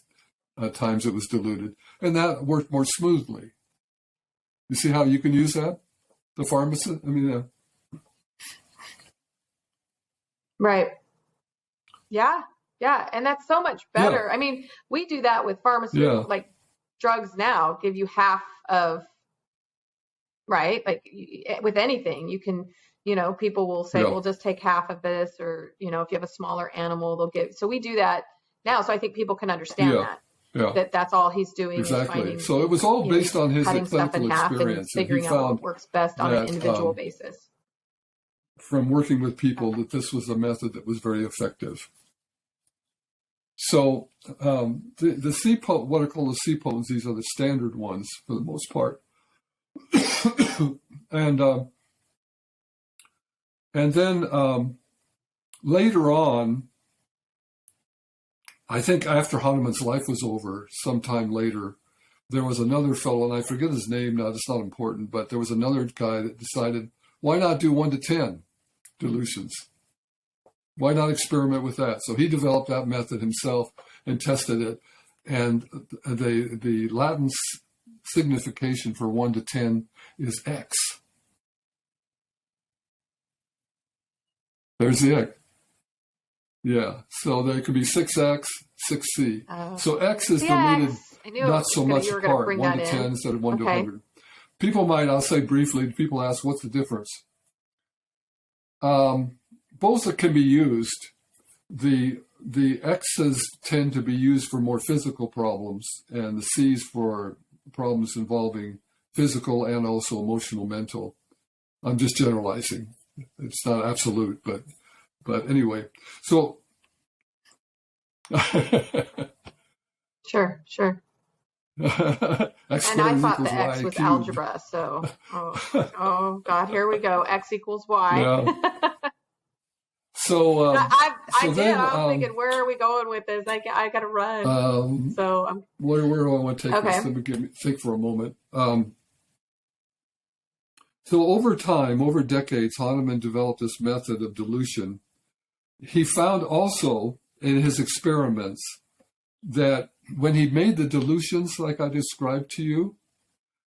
S2: times it was diluted, and that worked more smoothly. You see how you can use that? The pharmacist?
S1: Right. Yeah. Yeah. And that's so much better. Yeah. We do that with pharmaceutical, like drugs now, give you half of, right? Like with anything, you can, people will say, well, just take half of this, or, if you have a smaller animal, they'll give. So we do that now. So I think people can understand that. Yeah. That's all he's doing.
S2: Exactly.
S1: Is finding,
S2: so it was all based on his clinical experience.
S1: And figuring out what works best on an individual basis.
S2: From working with people, that this was a method that was very effective. So the C, what are called the C potencies, are the standard ones for the most part. And then later on, I think after Hahnemann's life was over, sometime later, there was another fellow, and I forget his name now, it's not important, but there was another guy that decided, why not do 1 to 10 dilutions? Why not experiment with that? So he developed that method himself and tested it. And the Latin signification for 1 to 10 is X. There's the X. Yeah, so there could be 6X, 6C. So X is diluted not so much apart, 1 to 10 instead of 1 to 100. I'll say briefly, people ask, what's the difference? Both can be used. The X's tend to be used for more physical problems, and the C's for problems involving physical and also emotional, mental. I'm just generalizing. It's not absolute, but anyway. So
S1: Sure. And I thought the X was algebra, so oh God, here we go. X equals Y.
S2: Yeah. So
S1: I'm thinking, where are we going with this? I got to run.
S2: Where do I want to take this? Let me think for a moment. So over time, over decades, Hahnemann developed this method of dilution. He found also in his experiments that when he made the dilutions like I described to you,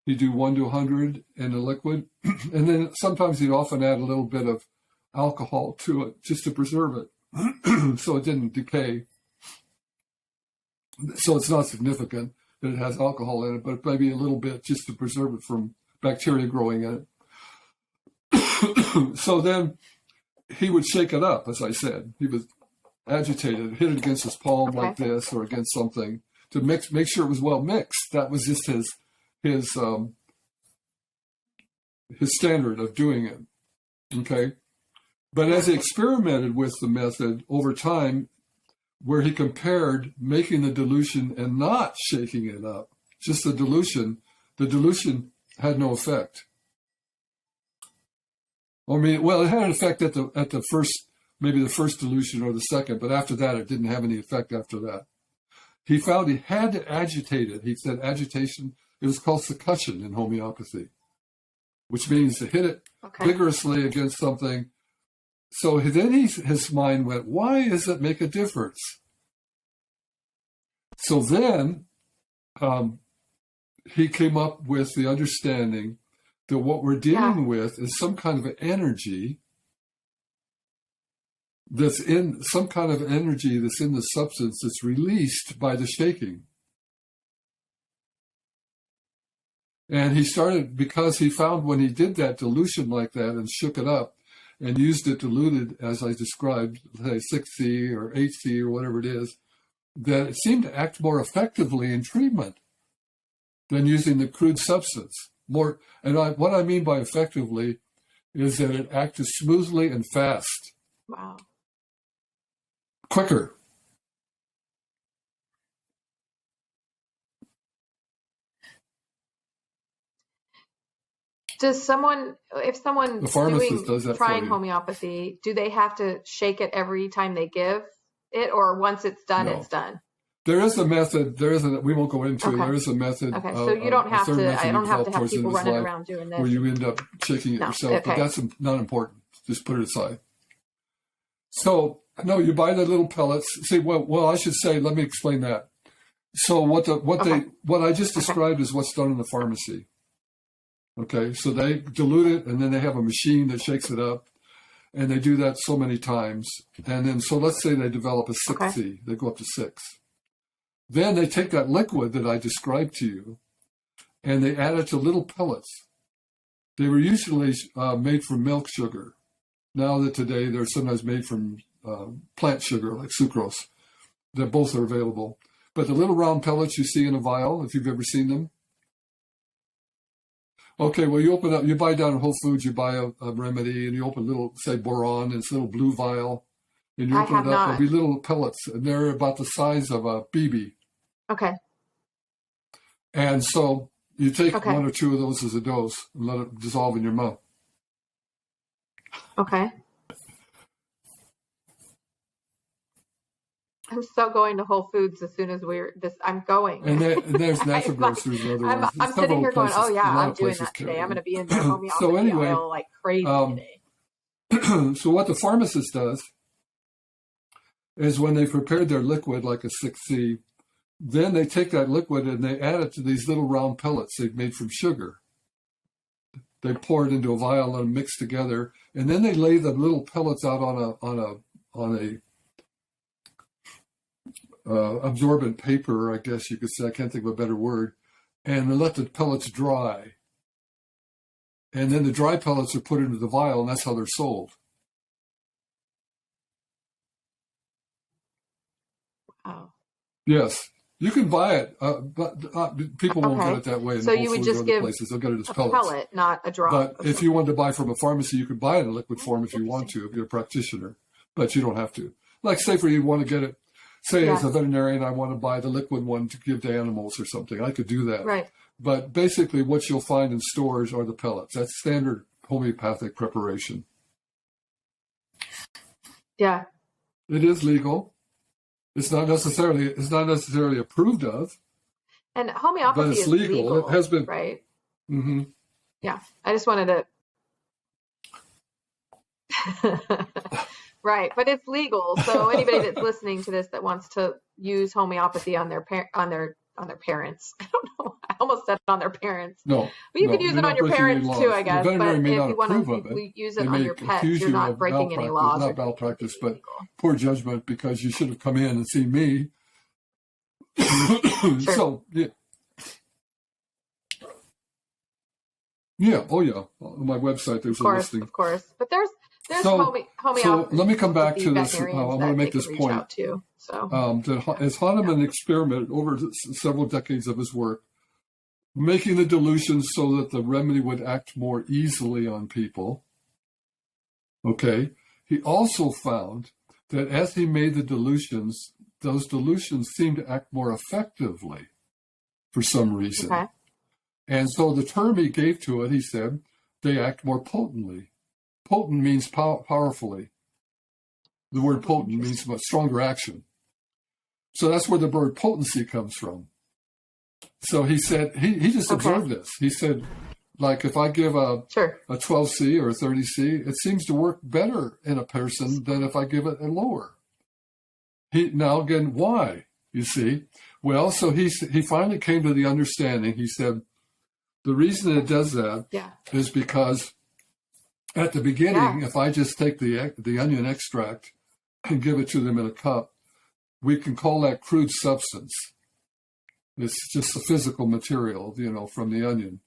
S2: he'd do 1 to 100 in a liquid, and then sometimes he'd often add a little bit of alcohol to it just to preserve it so it didn't decay. So it's not significant that it has alcohol in it, but maybe a little bit just to preserve it from bacteria growing in it. So then he would shake it up, as I said. He was agitated, hit it against his palm like this or against something to make sure it was well mixed. That was just his standard of doing it. Okay. But as he experimented with the method over time, where he compared making the dilution and not shaking it up, just the dilution had no effect. It had an effect at the first, maybe the first dilution or the second, but after that, it didn't have any effect after that. He found he had to agitate it. He said agitation, it was called succussion in homeopathy, which means to hit it vigorously against something So then his mind went, why does it make a difference? So then he came up with the understanding that what we're dealing with is some kind of energy that's in the substance that's released by the shaking. And he started, because he found when he did that dilution like that and shook it up and used it diluted, as I described, say 6C or 8C or whatever it is, that it seemed to act more effectively in treatment than using the crude substance. What I mean by effectively is that it acted smoothly and fast.
S1: Wow.
S2: Quicker.
S1: If someone's trying
S2: you.
S1: homeopathy, do they have to shake it every time they give it, or once it's done, it's done?
S2: There is a method. We won't go into it. There is a method.
S1: Okay, so you don't have to. I don't have to have people running around doing this.
S2: Where you end up shaking it yourself,
S1: okay.
S2: But that's not important. Just put it aside. So no, you buy the little pellets. See, well, I should say. Let me explain that. So what I just described is what's done in the pharmacy. Okay, so they dilute it, and then they have a machine that shakes it up, and they do that so many times. And then, so let's say they develop a 6C. They go up to 6. Then they take that liquid that I described to you, and they add it to little pellets. They were usually made from milk sugar. Now that today they're sometimes made from plant sugar, like sucrose. That both are available. But the little round pellets you see in a vial, if you've ever seen them. Okay, well, you open up, you buy down at Whole Foods, you buy a remedy, and you open a little, say, boron, and it's a little blue vial. And you open it up, there'll be little pellets, and they're about the size of a BB.
S1: Okay.
S2: And so you take one or two of those as a dose and let it dissolve in your mouth.
S1: Okay. I'm so going to Whole Foods as soon as I'm going.
S2: And there's natural grocers and other ones.
S1: I'm sitting here going, oh yeah, I'm doing that today. I'm going to be in the homeopathy oil like crazy today.
S2: So what the pharmacist does is when they prepared their liquid like a 6C, then they take that liquid and they add it to these little round pellets they've made from sugar. They pour it into a vial and mix together, and then they lay the little pellets out on a absorbent paper, I guess you could say. I can't think of a better word. And they let the pellets dry. And then the dry pellets are put into the vial, and that's how they're sold.
S1: Wow.
S2: Yes. You can buy it, but people won't get it that way.
S1: So you would just give
S2: places. They'll get it as pellets.
S1: Pellet, not a drop.
S2: But if you wanted to buy from a pharmacy, you could buy it in liquid form if you want to, if you're a practitioner. But you don't have to. Like, say for you want to get it, say as a veterinarian, I want to buy the liquid one to give to animals or something. I could do that.
S1: Right.
S2: But basically what you'll find in stores are the pellets. That's standard homeopathic preparation.
S1: Yeah.
S2: It is legal. It's not necessarily approved of.
S1: And homeopathy
S2: but it's
S1: is
S2: legal. It has been.
S1: Right.
S2: Mm-hmm.
S1: Yeah. I just wanted to. Right. But it's legal. So anybody that's listening to this that wants to use homeopathy on their parents. I don't know. I almost said on their parents.
S2: No.
S1: But you could use it on your parents too, I guess. But if you want to use it on your pets, you're not breaking any laws.
S2: Not malpractice, but poor judgment because you should have come in and seen me.
S1: Sure.
S2: So, yeah. Yeah. Oh, yeah. On my website, there's a listing. Of
S1: course. But there's homeopathy.
S2: So let me come back to this. I want to make this point. As Hahnemann experimented over several decades of his work, making the dilutions so that the remedy would act more easily on people. Okay. He also found that as he made the dilutions, those dilutions seemed to act more effectively for some reason.
S1: Okay.
S2: And so the term he gave to it, he said, they act more potently. Potent means powerfully. The word potent means much stronger action. So that's where the word potency comes from. So he said, he just observed this. He said, Like if I give a
S1: Sure.
S2: 12C or a 30C, it seems to work better in a person than if I give it a lower. Now again, why? You see? Well, so he finally came to the understanding. He said, the reason it does that is because at the beginning, if I just take the onion extract and give it to them in a cup, we can call that crude substance. It's just the physical material, from the onion.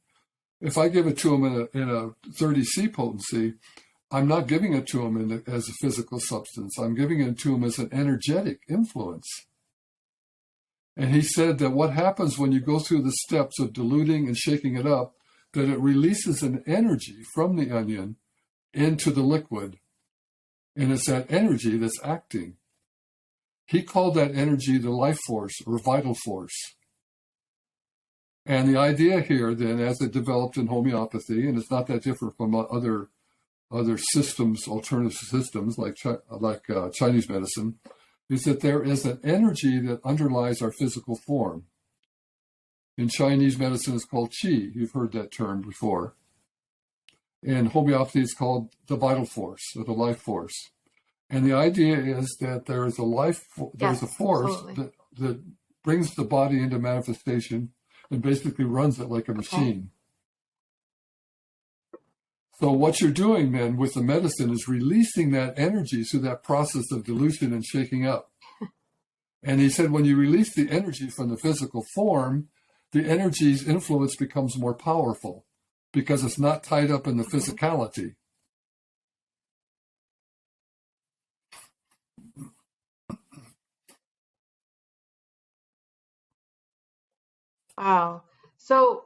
S2: If I give it to them in a 30C potency, I'm not giving it to them as a physical substance. I'm giving it to them as an energetic influence. And he said that what happens when you go through the steps of diluting and shaking it up, that it releases an energy from the onion into the liquid. And it's that energy that's acting. He called that energy the life force or vital force. And the idea here then, as it developed in homeopathy, and it's not that different from other systems, alternative systems like Chinese medicine, is that there is an energy that underlies our physical form. In Chinese medicine, it's called qi. You've heard that term before. In homeopathy, it's called the vital force or the life force. And the idea is that there is there's a force that brings the body into manifestation and basically runs it like a machine. So what you're doing then with the medicine is releasing that energy through that process of dilution and shaking up. And he said when you release the energy from the physical form, the energy's influence becomes more powerful because it's not tied up in the physicality.
S1: Wow. So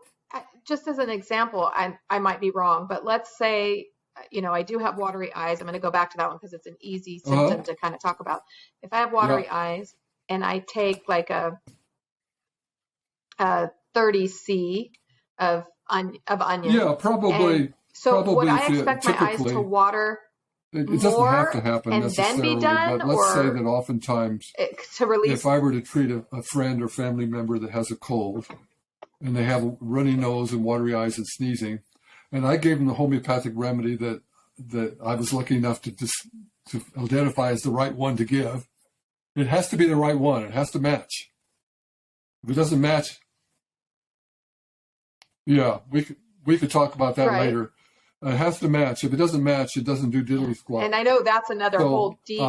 S1: just as an example, I might be wrong, but let's say, I do have watery eyes. I'm going to go back to that one because it's an easy symptom to kind of talk about. If I have watery eyes and I take like a 30C of onion.
S2: Yeah, probably.
S1: So
S2: probably
S1: would I expect my eyes to water
S2: it doesn't have to happen
S1: and
S2: necessarily,
S1: then be done,
S2: but let's say that oftentimes
S1: to release?
S2: If I were to treat a friend or family member that has a cold and they have a runny nose and watery eyes and sneezing, and I gave them the homeopathic remedy that I was lucky enough to identify as the right one to give, it has to be the right one. It has to match. If it doesn't match, we could talk about that later. It has to match. If it doesn't match, it doesn't do diddly squat.
S1: And I know that's another whole deep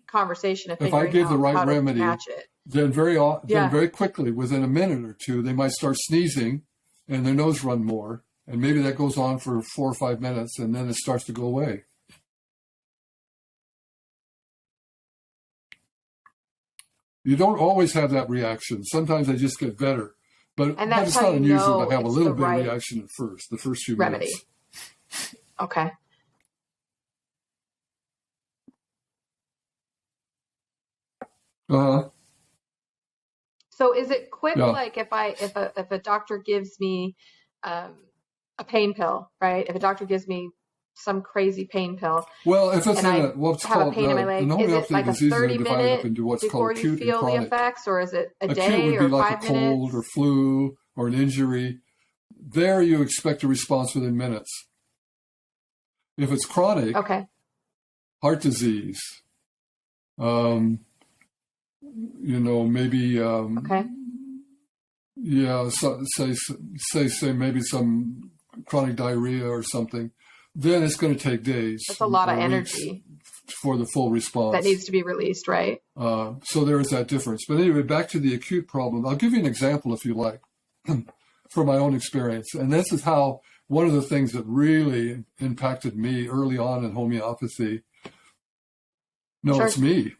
S1: conversation of
S2: if I give the right remedy,
S1: match it.
S2: then very quickly, within a minute or two, they might start sneezing and their nose run more. And maybe that goes on for 4 or 5 minutes, and then it starts to go away. You don't always have that reaction. Sometimes they just get better. But it's not unusual to have a little bit of reaction at first, the first few minutes.
S1: Okay. So is it quick? Like if a doctor gives me a pain pill, right? If a doctor gives me some crazy pain pill.
S2: Well, if it's
S1: what's called a pain in my leg, is it like a 30-minute before you feel the effects, or is it a day
S2: acute would
S1: or
S2: be like
S1: 5
S2: a cold
S1: minutes?
S2: or flu or an injury. There you expect a response within minutes. If it's chronic, heart disease, maybe, say maybe some chronic diarrhea or something, then it's going to take days.
S1: That's a lot of energy
S2: for the full response.
S1: That needs to be released, right?
S2: So there is that difference. But anyway, back to the acute problem. I'll give you an example if you like from my own experience. And this is how one of the things that really impacted me early on in homeopathy. It's me.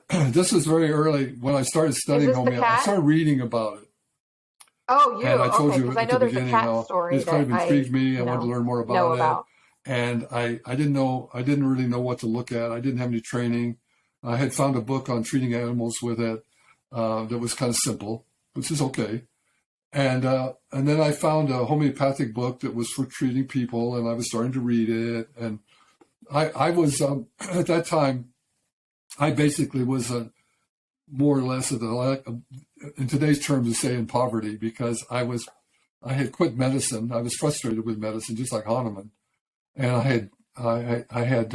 S2: This is very early when I started studying homeopathy. I started reading about it.
S1: Oh,
S2: and I told you
S1: I
S2: at
S1: know
S2: the
S1: there's
S2: beginning
S1: a cat
S2: how
S1: story
S2: this kind of intrigued me. I wanted to learn more about it. And I didn't really know what to look at. I didn't have any training. I had found a book on treating animals with it that was kind of simple, which is okay. And then I found a homeopathic book that was for treating people, and I was starting to read it. And I was at that time, I basically was more or less in today's terms, to say in poverty, because I had quit medicine. I was frustrated with medicine, just like Hahnemann, and I had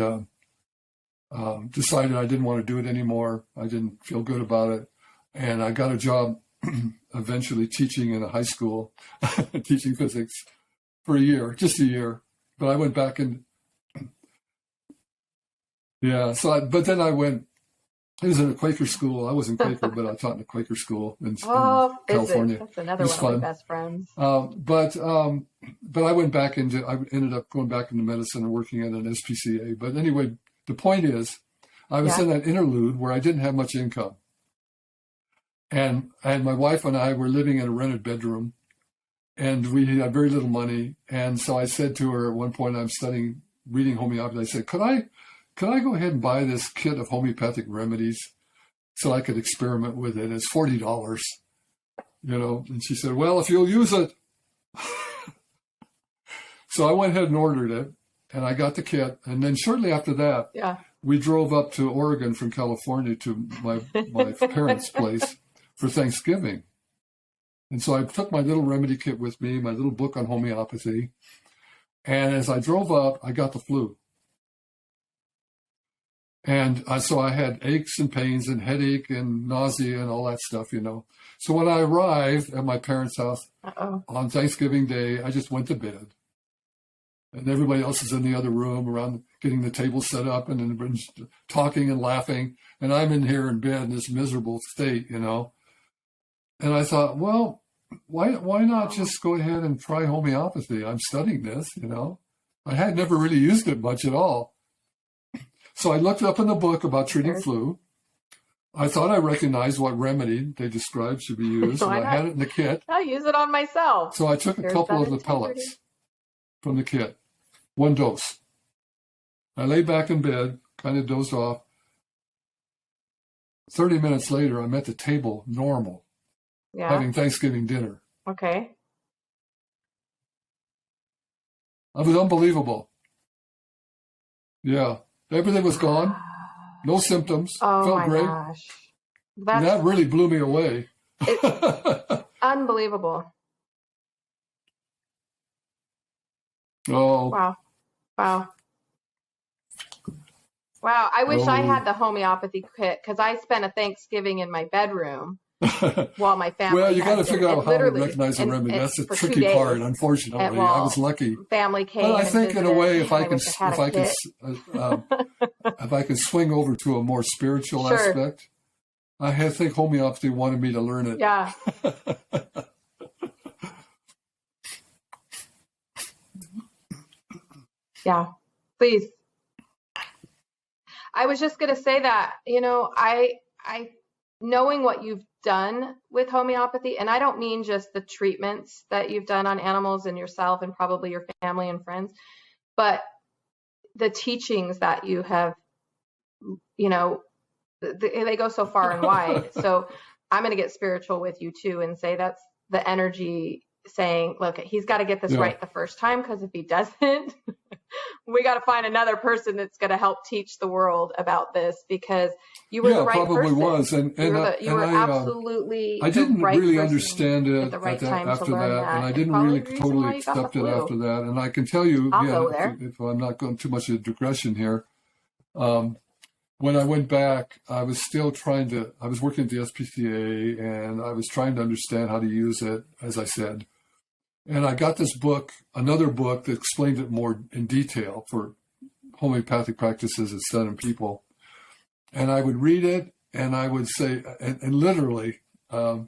S2: decided I didn't want to do it anymore. I didn't feel good about it, and I got a job eventually teaching in a high school, teaching physics for a year, just a year. But I went back and but then I went. I was in a Quaker school. I wasn't Quaker, but I taught in a Quaker school in California.
S1: That's another one of my best friends.
S2: But I went back into. I ended up going back into medicine and working at an SPCA. But anyway, the point is, I was in that interlude where I didn't have much income, and my wife and I were living in a rented bedroom, and we had very little money. And so I said to her at one point, I'm reading homeopathy. I said, Could I go ahead and buy this kit of homeopathic remedies so I could experiment with it? It's $40, And she said, well, if you'll use it. So I went ahead and ordered it, and I got the kit. And then shortly after that, we drove up to Oregon from California to my parents' place for Thanksgiving. And so I took my little remedy kit with me, my little book on homeopathy. And as I drove up, I got the flu. And so I had aches and pains and headache and nausea and all that stuff, So when I arrived at my parents' house on Thanksgiving Day, I just went to bed. And everybody else is in the other room around getting the table set up and everyone's talking and laughing. And I'm in here in bed in this miserable state, And I thought, well, why not just go ahead and try homeopathy? I'm studying this, I had never really used it much at all. So I looked up in the book about treating flu. I thought I recognized what remedy they described should be used. And I had it in the kit.
S1: I'll use it on myself.
S2: So I took a couple of the pellets from the kit, 1 dose. I lay back in bed, kind of dozed off. 30 minutes later, I'm at the table, normal, having Thanksgiving dinner.
S1: Okay.
S2: It was unbelievable. Yeah. Everything was gone. No symptoms.
S1: Oh,
S2: felt
S1: my
S2: great.
S1: gosh.
S2: That really blew me away.
S1: It's unbelievable.
S2: Oh.
S1: Wow. I wish I had the homeopathy kit because I spent a Thanksgiving in my bedroom while my family.
S2: Well, you got to figure out how to recognize a remedy. That's the tricky part, unfortunately. I was lucky.
S1: Family came.
S2: But I think, in a way, if I can swing over to a more spiritual aspect, I think homeopathy wanted me to learn it.
S1: Yeah. Yeah. Please. I was just going to say that, I knowing what you've done with homeopathy, and I don't mean just the treatments that you've done on animals and yourself and probably your family and friends, but the teachings that you have, they go so far and wide. So I'm going to get spiritual with you too and say that's the energy saying, look, he's got to get this right the first time, because if he doesn't, we got to find another person that's going to help teach the world about this, because you were the right
S2: probably
S1: person.
S2: Was. And
S1: you were absolutely
S2: I didn't
S1: the right
S2: really
S1: person
S2: understand it
S1: at the right time
S2: after
S1: to learn
S2: that, and I didn't really totally accept it after that. And I can tell you, if I'm not going too much of a digression here, when I went back, I was still I was working at the SPCA, and I was trying to understand how to use it, as I said. And I got this book, another book that explained it more in detail for homeopathic practices as done in people. And I would read it, and I would say, and literally, I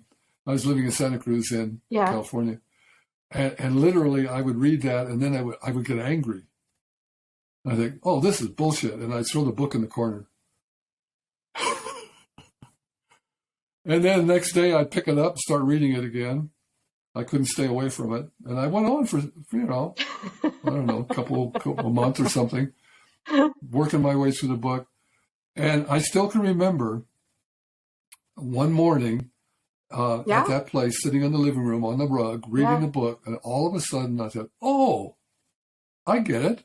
S2: was living in Santa Cruz in California, and literally I would read that, and then I would get angry. I think, oh, this is bullshit, and I'd throw the book in the corner. And then the next day I'd pick it up and start reading it again. I couldn't stay away from it. And I went on for, I don't know, a couple of months or something, working my way through the book. And I still can remember one morning at that place, sitting in the living room on the rug, reading the book. And all of a sudden I said, oh, I get it.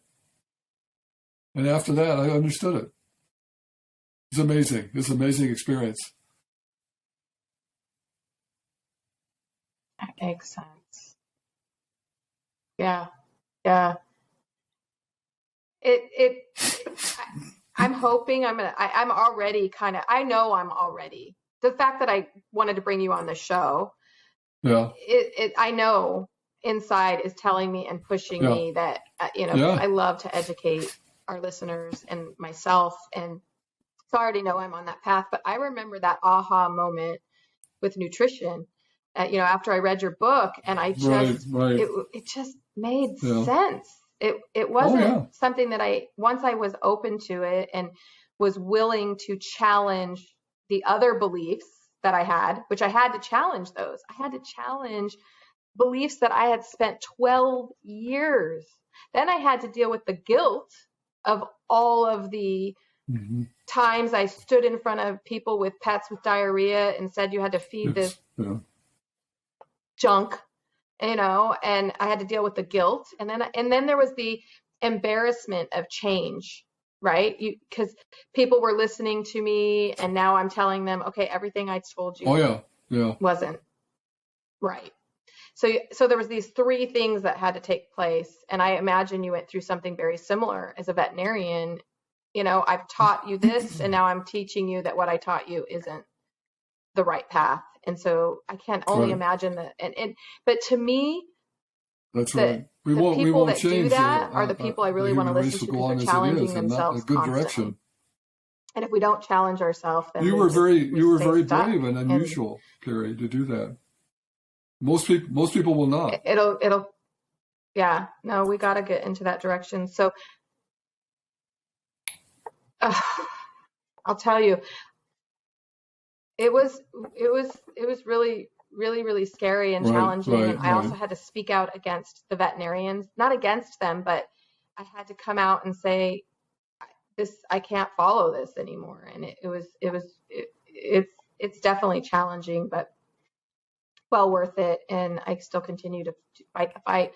S2: And after that, I understood it. It's amazing. It's an amazing experience.
S1: Makes sense. Yeah. Yeah. I'm hoping I'm already I know I'm already, the fact that I wanted to bring you on the show,
S2: Yeah.
S1: I know inside is telling me and pushing
S2: Yeah.
S1: me that,
S2: Yeah.
S1: I love to educate our listeners and myself. And so I already know I'm on that path, but I remember that aha moment with nutrition, after I read your book, and I just,
S2: Right.
S1: it just made
S2: Yeah.
S1: sense. It
S2: Oh,
S1: wasn't
S2: yeah.
S1: something that once I was open to it and was willing to challenge the other beliefs that I had, which I had to challenge those. I had to challenge beliefs that I had spent 12 years. Then I had to deal with the guilt of all of the
S2: Mm-hmm.
S1: times I stood in front of people with pets with diarrhea and said you had to feed this junk, and I had to deal with the guilt. And then there was the embarrassment of change, right? Because people were listening to me, and now I'm telling them, okay, everything I told you wasn't right. So there was these three things that had to take place. And I imagine you went through something very similar as a veterinarian. I've taught you this, and now I'm teaching you that what I taught you isn't the right path. And so I can only imagine that. But to me,
S2: that's right. We
S1: the
S2: won't
S1: people that
S2: change
S1: do that are the people I really want to listen to, because they're challenging themselves constantly. And if we don't challenge ourselves, then
S2: you were very
S1: stuck.
S2: brave and unusual, Carrie, to do that. Most people will not.
S1: Yeah, no, we got to get into that direction. So I'll tell you, it was really, really, really scary and challenging. And I also had to speak out against the veterinarians, not against them, but I had to come out and say, I can't follow this anymore. And it's definitely challenging, but well worth it. And I still continue to fight the fight.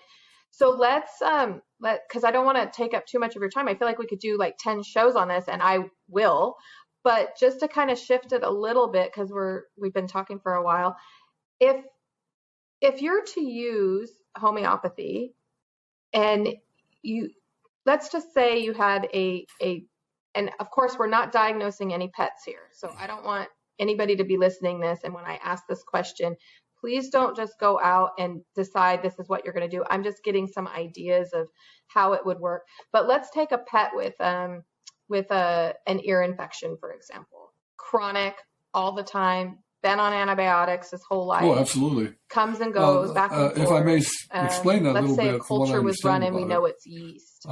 S1: So let's, because I don't want to take up too much of your time. I feel like we could do like 10 shows on this, and I will, but just to kind of shift it a little bit, because we've been talking for a while. If you're to use homeopathy, and let's just say you had and of course we're not diagnosing any pets here, so I don't want anybody to be listening this, and when I ask this question, please don't just go out and decide this is what you're going to do. I'm just getting some ideas of how it would work. But let's take a pet with an ear infection, for example, chronic, all the time, been on antibiotics his whole life.
S2: Oh, absolutely.
S1: Comes and goes, back and forth.
S2: If I may explain that a little bit.
S1: Let's say a culture was run and we know it's yeast.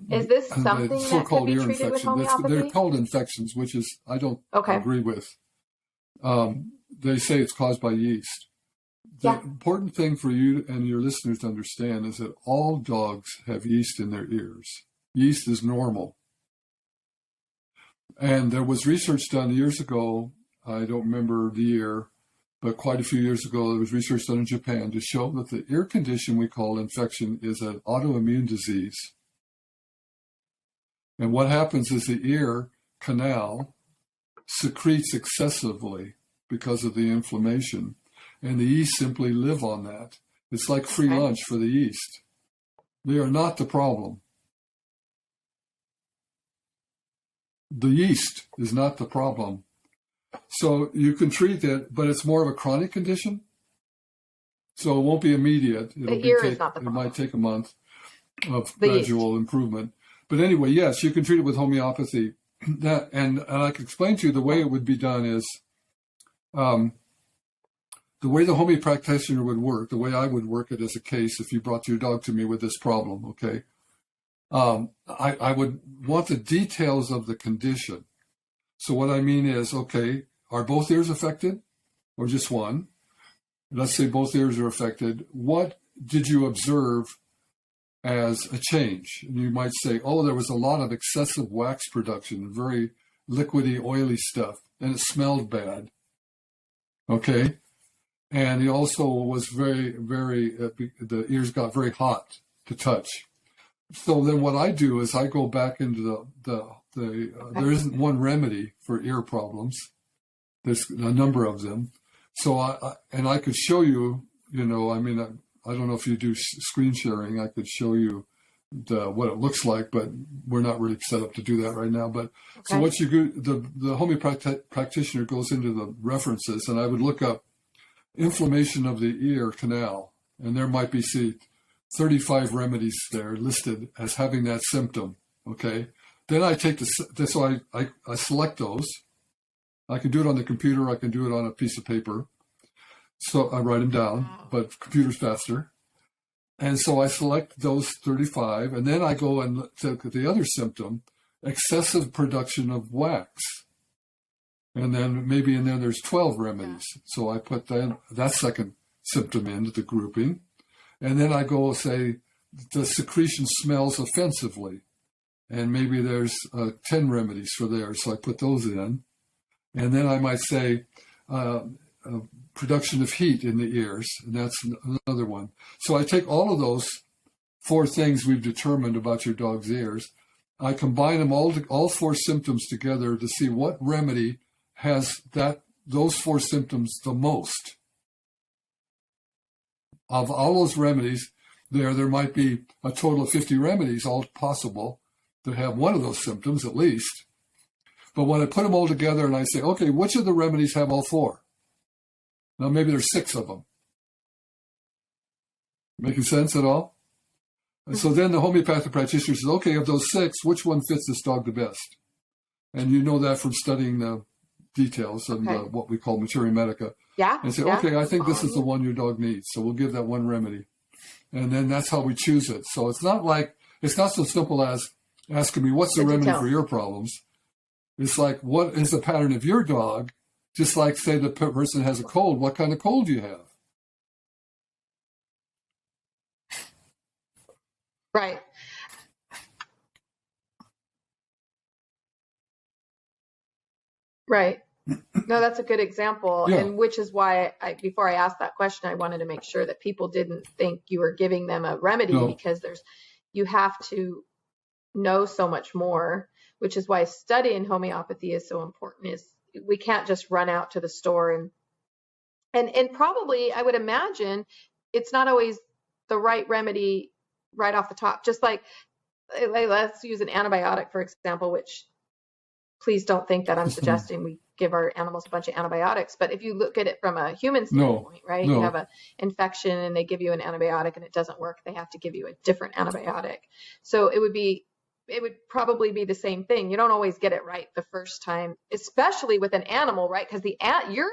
S1: Is this something that can be treated with homeopathy?
S2: They're called infections, which is I don't agree with. They say it's caused by yeast. The important thing for you and your listeners to understand is that all dogs have yeast in their ears. Yeast is normal. And there was research done years ago, I don't remember the year, but quite a few years ago, there was research done in Japan to show that the ear condition we call infection is an autoimmune disease. And what happens is the ear canal secretes excessively because of the inflammation. And the yeast simply live on that. It's like free lunch for the yeast. They are not the problem. The yeast is not the problem. So you can treat it, but it's more of a chronic condition. So it won't be immediate. It might take a month of gradual improvement. But anyway, yes, you can treat it with homeopathy. And I can explain to you the way it would be done is the way the homeopathic practitioner would work, the way I would work it as a case if you brought your dog to me with this problem, okay? I would want the details of the condition. So what I mean is, okay, are both ears affected or just one? Let's say both ears are affected. What did you observe as a change? And you might say, oh, there was a lot of excessive wax production, very liquidy, oily stuff, and it smelled bad. Okay? And he also was very, very, the ears got very hot to touch. So then what I do is I go back into there isn't one remedy for ear problems. There's a number of them. So I could show you I mean, I don't know if you do screen sharing. I could show you what it looks like, but we're not really set up to do that right now. But so what you do, the homeopathic practitioner goes into the references, and I would look up inflammation of the ear canal, and there might be 35 remedies there listed as having that symptom. Okay, then I take so I select those. I can do it on the computer. I can do it on a piece of paper. So I write them down, but computer's faster. And so I select those 35, and then I go and look at the other symptom, excessive production of wax. And then maybe in there there's 12 remedies. So I put that second symptom into the grouping. And then I go say, the secretion smells offensively. And maybe there's 10 remedies for there. So I put those in. And then I might say, production of heat in the ears, and that's another one. So I take all of those 4 things we've determined about your dog's ears. I combine them all 4 symptoms together to see what remedy has those 4 symptoms the most. Of all those remedies, there might be a total of 50 remedies, all possible, to have one of those symptoms at least. But when I put them all together and I say, okay, which of the remedies have all 4? Now, maybe there's 6 of them. Making sense at all? And so then the homeopathic practitioner says, okay, of those 6, which one fits this dog the best? And you know that from studying the details and what we call materia medica.
S1: Yeah.
S2: And say, okay, I think this is the one your dog needs. So we'll give that one remedy. And then that's how we choose it. So it's not so simple as asking me, what's the remedy for your problems? It's like, what is the pattern of your dog? Just like, say, the person has a cold. What kind of cold do you have?
S1: Right. Right. No, that's a good example.
S2: Yeah.
S1: And which is why before I asked that question, I wanted to make sure that people didn't think you were giving them a remedy, because you have to know so much more, which is why studying homeopathy is so important. Is we can't just run out to the store and probably, I would imagine, it's not always the right remedy right off the top. Just like let's use an antibiotic, for example, which please don't think that I'm suggesting we give our animals a bunch of antibiotics. But if you look at it from a human standpoint, right? You have an infection and they give you an antibiotic and it doesn't work. They have to give you a different antibiotic. So it would probably be the same thing. You don't always get it right the first time, especially with an animal, right? Because you're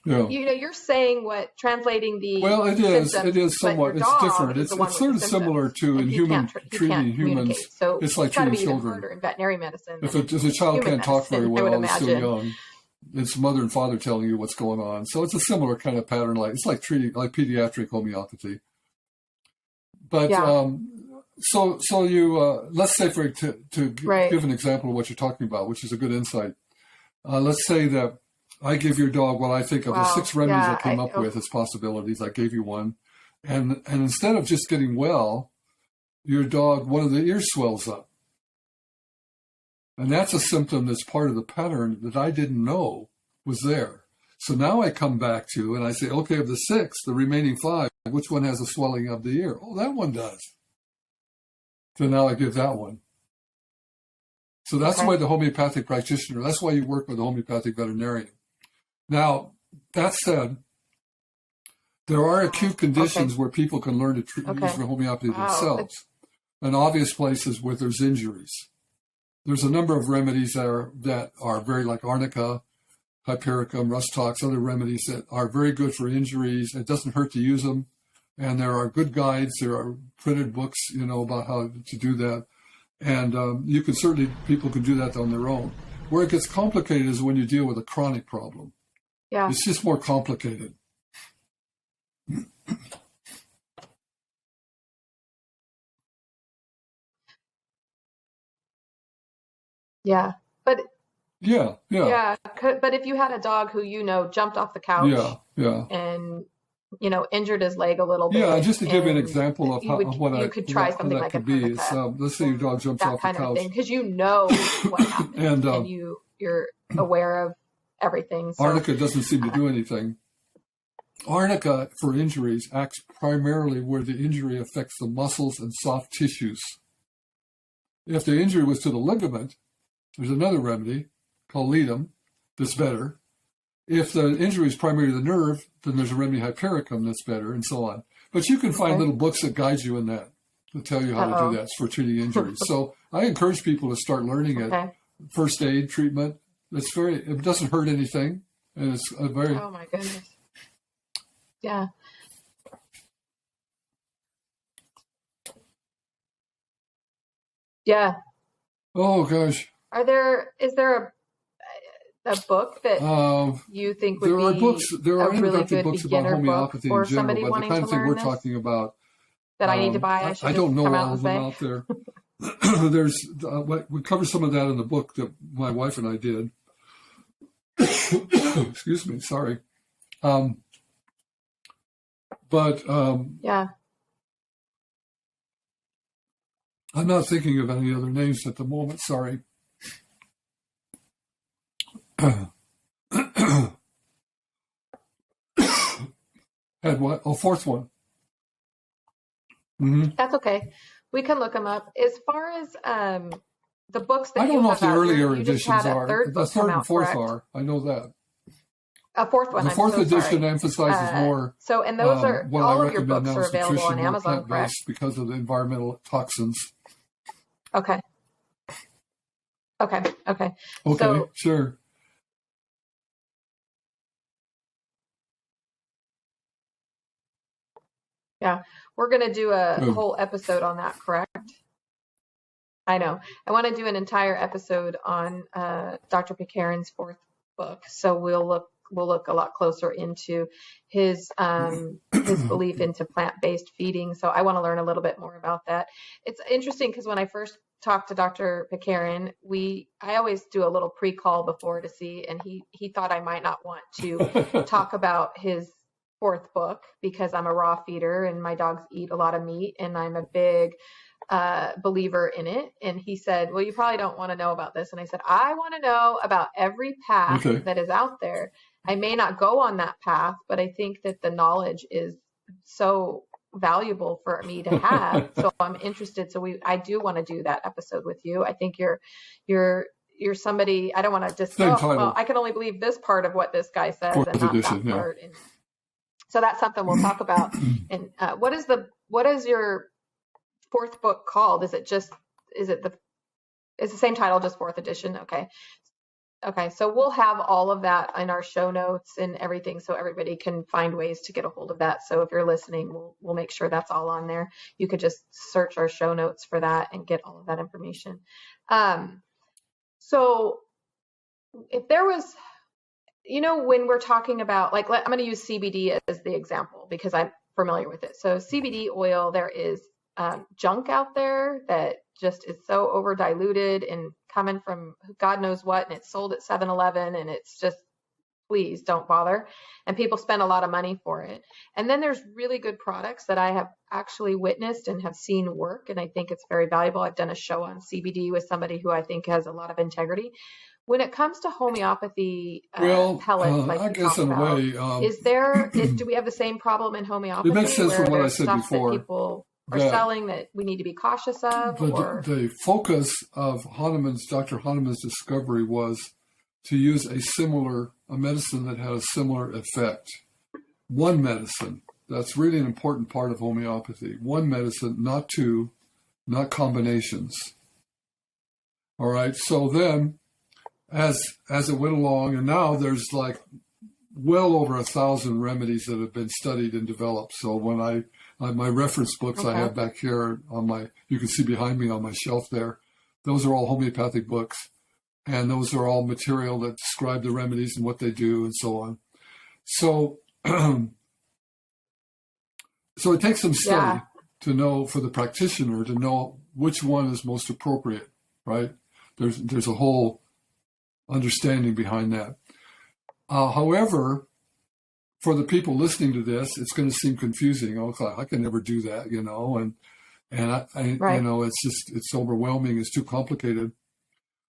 S1: you're saying translating the
S2: it is somewhat, it's different. It's sort of similar to in treating humans.
S1: So
S2: it's like treating children.
S1: In veterinary medicine.
S2: If a child can't talk very well, he's still young, it's mother and father telling you what's going on. So it's a similar kind of pattern. It's like treating like pediatric homeopathy. But so you let's say to give an example of what you're talking about, which is a good insight. Let's say that I give your dog what I think of the 6 remedies I came up with as possibilities. I gave you one, and instead of just getting well, your dog, one of the ears swells up, and that's a symptom that's part of the pattern that I didn't know was there. So now I come back to and I say, okay, of the 6, the remaining 5, which one has a swelling of the ear? Oh, that one does. So now I give that one. So that's why the homeopathic practitioner, that's why you work with a homeopathic veterinarian. Now, that said, there are acute conditions where people can learn to use homeopathy themselves, and obvious places where there's injuries. There's a number of remedies that are very like arnica, hypericum, rustox, other remedies that are very good for injuries. It doesn't hurt to use them. And there are good guides. There are printed books, about how to do that. And people can do that on their own. Where it gets complicated is when you deal with a chronic problem. Yeah. It's just more complicated.
S1: Yeah. But
S2: yeah.
S1: But if you had a dog who jumped off the couch and injured his leg a little bit.
S2: Yeah, just to give you an example of
S1: you could try something like a
S2: let's say your dog jumps off the couch,
S1: because what happened and you're aware of everything. So,
S2: Arnica doesn't seem to do anything. Arnica, for injuries, acts primarily where the injury affects the muscles and soft tissues. If the injury was to the ligament, there's another remedy called ledum that's better. If the injury is primarily the nerve, then there's a remedy hypericum that's better, and so on. But you can find little books that guide you in that, that tell you how to do that for treating injuries. So I encourage people to start learning it. First aid treatment. It doesn't hurt anything, and it's a very.
S1: Oh my goodness. Yeah. Yeah.
S2: Oh gosh.
S1: Is there a book that you think would be
S2: there are
S1: a really good
S2: books about
S1: beginner
S2: homeopathy
S1: book for
S2: in general,
S1: somebody
S2: but the
S1: wanting
S2: kind
S1: to
S2: of thing
S1: learn
S2: we're
S1: this
S2: talking about
S1: that I need to buy?
S2: I don't know all of them out there. There's we cover some of that in the book that my wife and I did. Excuse me, sorry.
S1: Yeah.
S2: I'm not thinking of any other names at the moment. Sorry. Had what? Oh, fourth one. Mm-hmm.
S1: That's okay. We can look them up. As far as the books that
S2: I don't know if the earlier
S1: you
S2: editions
S1: are.
S2: The third and fourth are. I know that.
S1: A fourth one.
S2: The fourth edition emphasizes more.
S1: So, and those are
S2: what
S1: all
S2: I
S1: of your
S2: recommend
S1: books
S2: now
S1: are
S2: is
S1: available on
S2: nutrition,
S1: Amazon, correct?
S2: plant-based because of the environmental toxins.
S1: Okay.
S2: Okay,
S1: So,
S2: sure.
S1: Yeah, we're going to do a whole episode on that, correct? I know. I want to do an entire episode on Dr. Pitcairn's fourth book. So we'll look a lot closer into his belief into plant-based feeding. So I want to learn a little bit more about that. It's interesting because when I first talked to Dr. Pitcairn, I always do a little pre-call before to see, and he thought I might not want to talk about his fourth book because I'm a raw feeder and my dogs eat a lot of meat and I'm a big believer in it. And he said, well, you probably don't want to know about this. And I said, I want to know about every path that is out there. I may not go on that path, but I think that the knowledge is so valuable for me to have. So I'm interested. So I do want to do that episode with you. I think you're somebody, I don't want to just go, well, I can only believe this part of what this guy says and not that part. And so that's something we'll talk about. And what is your fourth book called? Is it the same title, just fourth edition? Okay. So we'll have all of that in our show notes and everything, so everybody can find ways to get a hold of that. So if you're listening, we'll make sure that's all on there. You could just search our show notes for that and get all of that information. So if there was, when we're talking about, I'm going to use CBD as the example because I'm familiar with it. So CBD oil, there is junk out there that just is so over diluted and coming from God knows what, and it's sold at 7-Eleven, and it's just, please don't bother. And people spend a lot of money for it. And then there's really good products that I have actually witnessed and have seen work, and I think it's very valuable. I've done a show on CBD with somebody who I think has a lot of integrity. When it comes to homeopathy pellets, like I guess in a way, do we have the same problem in homeopathy?
S2: It makes sense from what I said before.
S1: That people are selling that we need to be cautious of?
S2: The focus of Dr. Hahnemann's discovery was to use a medicine that had a similar effect. One medicine. That's really an important part of homeopathy. One medicine, not two, not combinations. All right. So then, as it went along, and now there's well over 1,000 remedies that have been studied and developed. So when my reference books I have back here you can see behind me on my shelf there, those are all homeopathic books, and those are all material that describe the remedies and what they do and so on. So, so it takes some study to know, for the practitioner to know which one is most appropriate, right? There's a whole understanding behind that. However, for the people listening to this, it's going to seem confusing. Oh, I can never do that, and I it's overwhelming. It's too complicated.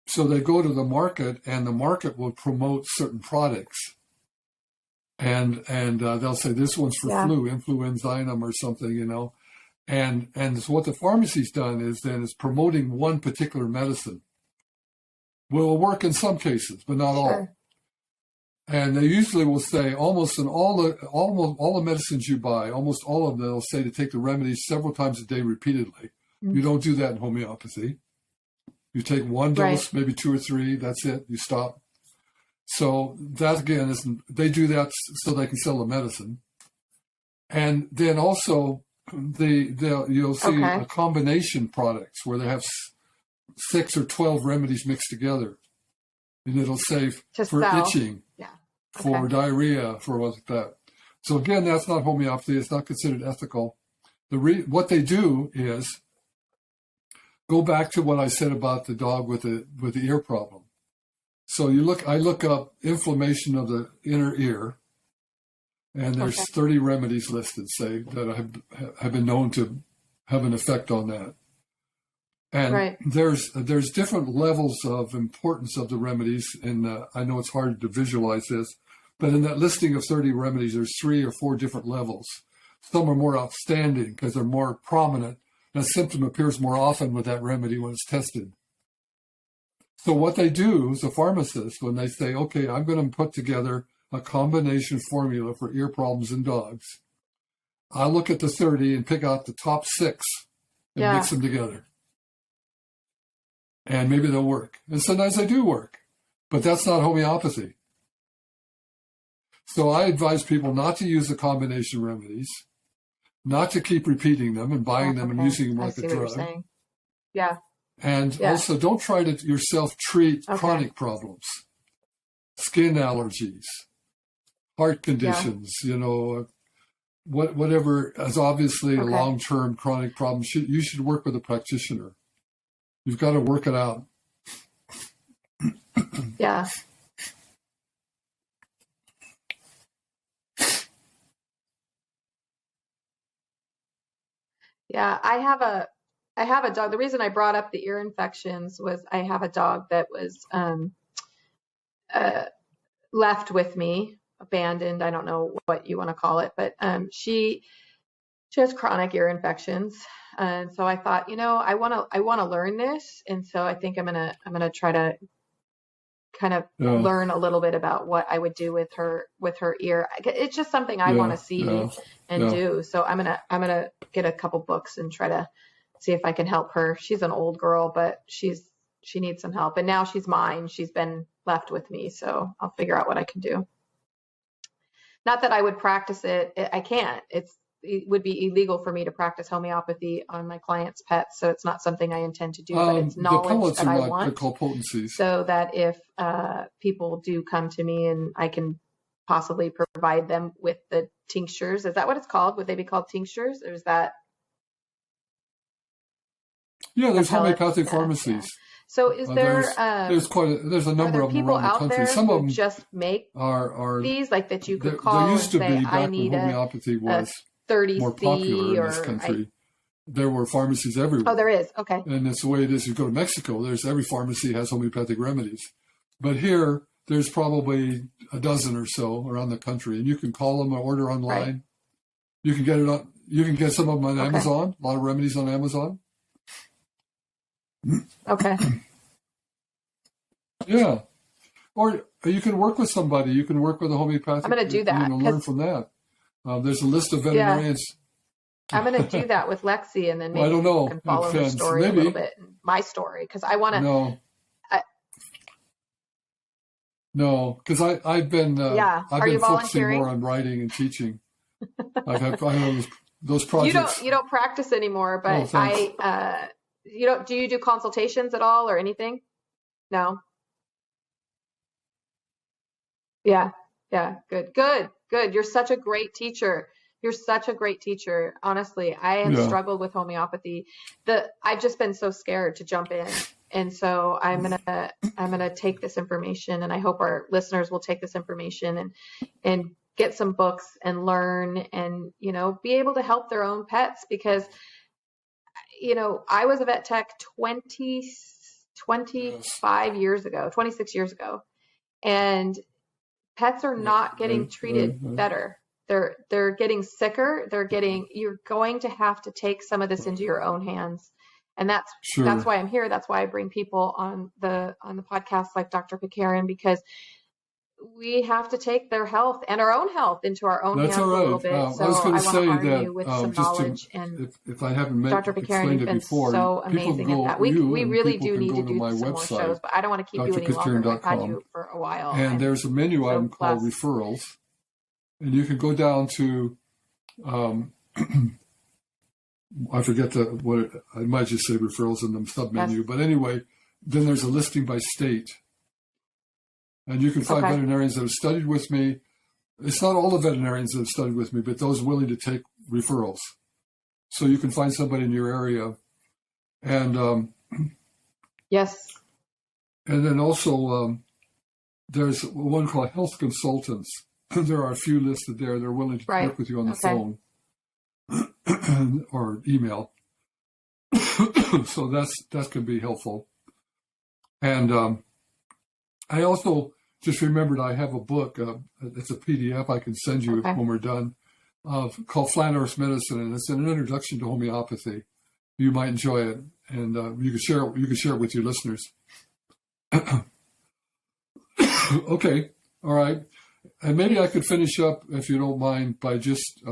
S2: So they go to the market, and the market will promote certain products. And they'll say, this one's for flu, influenzainum or something, you know. And so what the pharmacy's done is promoting one particular medicine. Will work in some cases, but not all. And they usually will say almost in all the medicines you buy, almost all of them, they'll say to take the remedies several times a day repeatedly. You don't do that in homeopathy. You take one dose, maybe 2 or 3, that's it, you stop. So that again they do that so they can sell the medicine. And then also you'll see a combination products where they have 6 or 12 remedies mixed together. And it'll say for itching, for diarrhea, for what like that. So again, that's not homeopathy. It's not considered ethical. What they do is go back to what I said about the dog with the ear problem. So I look up inflammation of the inner ear, and there's 30 remedies listed, say, that have been known to have an effect on that. And there's different levels of importance of the remedies, and I know it's hard to visualize this, but in that listing of 30 remedies, there's 3 or 4 different levels. Some are more outstanding because they're more prominent, and a symptom appears more often with that remedy when it's tested. So what they do as a pharmacist, when they say, okay, I'm going to put together a combination formula for ear problems in dogs, I look at the 30 and pick out the top 6 and mix them together. And maybe they'll work. And sometimes they do work, but that's not homeopathy. So I advise people not to use the combination remedies, not to keep repeating them and buying them and using them like a drug.
S1: Yeah.
S2: And also don't try to yourself treat chronic problems, skin allergies, heart conditions, you know, whatever is obviously a long-term chronic problem. You should work with a practitioner. You've got to work it out.
S1: Yeah. Yeah, I have a dog. The reason I brought up the ear infections was I have a dog that was left with me, abandoned. I don't know what you want to call it, but she has chronic ear infections, and so I thought, you know, I want to learn this, and so I think I'm gonna try to kind of learn a little bit about what I would do with her ear. It's just something I want to see and do. So I'm gonna get a couple books and try to see if I can help her. She's an old girl, but she needs some help. And now she's mine. She's been left with me. So I'll figure out what I can do. Not that I would practice it. I can't. It would be illegal for me to practice homeopathy on my clients' pets. So it's not something I intend to do, but it's knowledge that I want.
S2: They're called potencies.
S1: So that if people do come to me and I can possibly provide them with the tinctures. Is that what it's called? Would they be called tinctures? Or is that?
S2: Yeah, there's homeopathic pharmacies.
S1: Yeah. So is there?
S2: There's a number of them around the country. Some of them
S1: just make
S2: are
S1: these like that you could call.
S2: There used to be back when homeopathy was
S1: 30C
S2: more popular in this country. There were pharmacies everywhere.
S1: Oh, there is. Okay.
S2: And that's the way it is. You go to Mexico, every pharmacy has homeopathic remedies. But here, there's probably a dozen or so around the country, and you can call them or order online. Right. You can get it on. You can get some of them on Amazon. A lot of remedies on Amazon.
S1: Okay.
S2: Yeah. Or you can work with somebody. You can work with a homeopathic.
S1: I'm going to do that.
S2: Learn from that. There's a list of veterinarians.
S1: I'm going to do that with Lexi, and then maybe
S2: I don't know.
S1: You can follow her story a little bit, my story, because I want to.
S2: No, because I've been focusing more on writing and teaching. I have those projects.
S1: You don't practice anymore, but do you do consultations at all or anything? No. Yeah. Good. You're such a great teacher. Honestly, I have struggled with homeopathy. I've just been so scared to jump in. And so I'm gonna take this information, and I hope our listeners will take this information and get some books and learn, and be able to help their own pets, because I was a vet tech 25 years ago, 26 years ago. And pets are not getting treated better. They're getting sicker. You're going to have to take some of this into your own hands. And that's why I'm here. That's why I bring people on the podcast like Dr. Pitcairn, because we have to take their health and our own health into our own hands a little bit. So
S2: I was going to say
S1: arm
S2: that
S1: you with some knowledge. And
S2: if I haven't
S1: Dr. Pitcairn, you've been
S2: before,
S1: so amazing at that. We really do need to do some more shows, but I don't want to keep you any longer. I've had you for a while.
S2: And there's a menu item called referrals. And you can go down to, I forget I might just say referrals in the sub-menu. But anyway, then there's a listing by state. And you can find veterinarians that have studied with me. It's not all the veterinarians that have studied with me, but those willing to take referrals. So you can find somebody in your area. And
S1: yes.
S2: And then also there's one called health consultants. There are a few listed there. They're willing to work with you on the phone or email. So that can be helpful. And I also just remembered I have a book. It's a PDF I can send you when we're done, called Flat Earth Medicine, and it's an introduction to homeopathy. You might enjoy it, and you can share it. You can share it with your listeners. Okay, all right, and maybe I could finish up, if you don't mind, by just.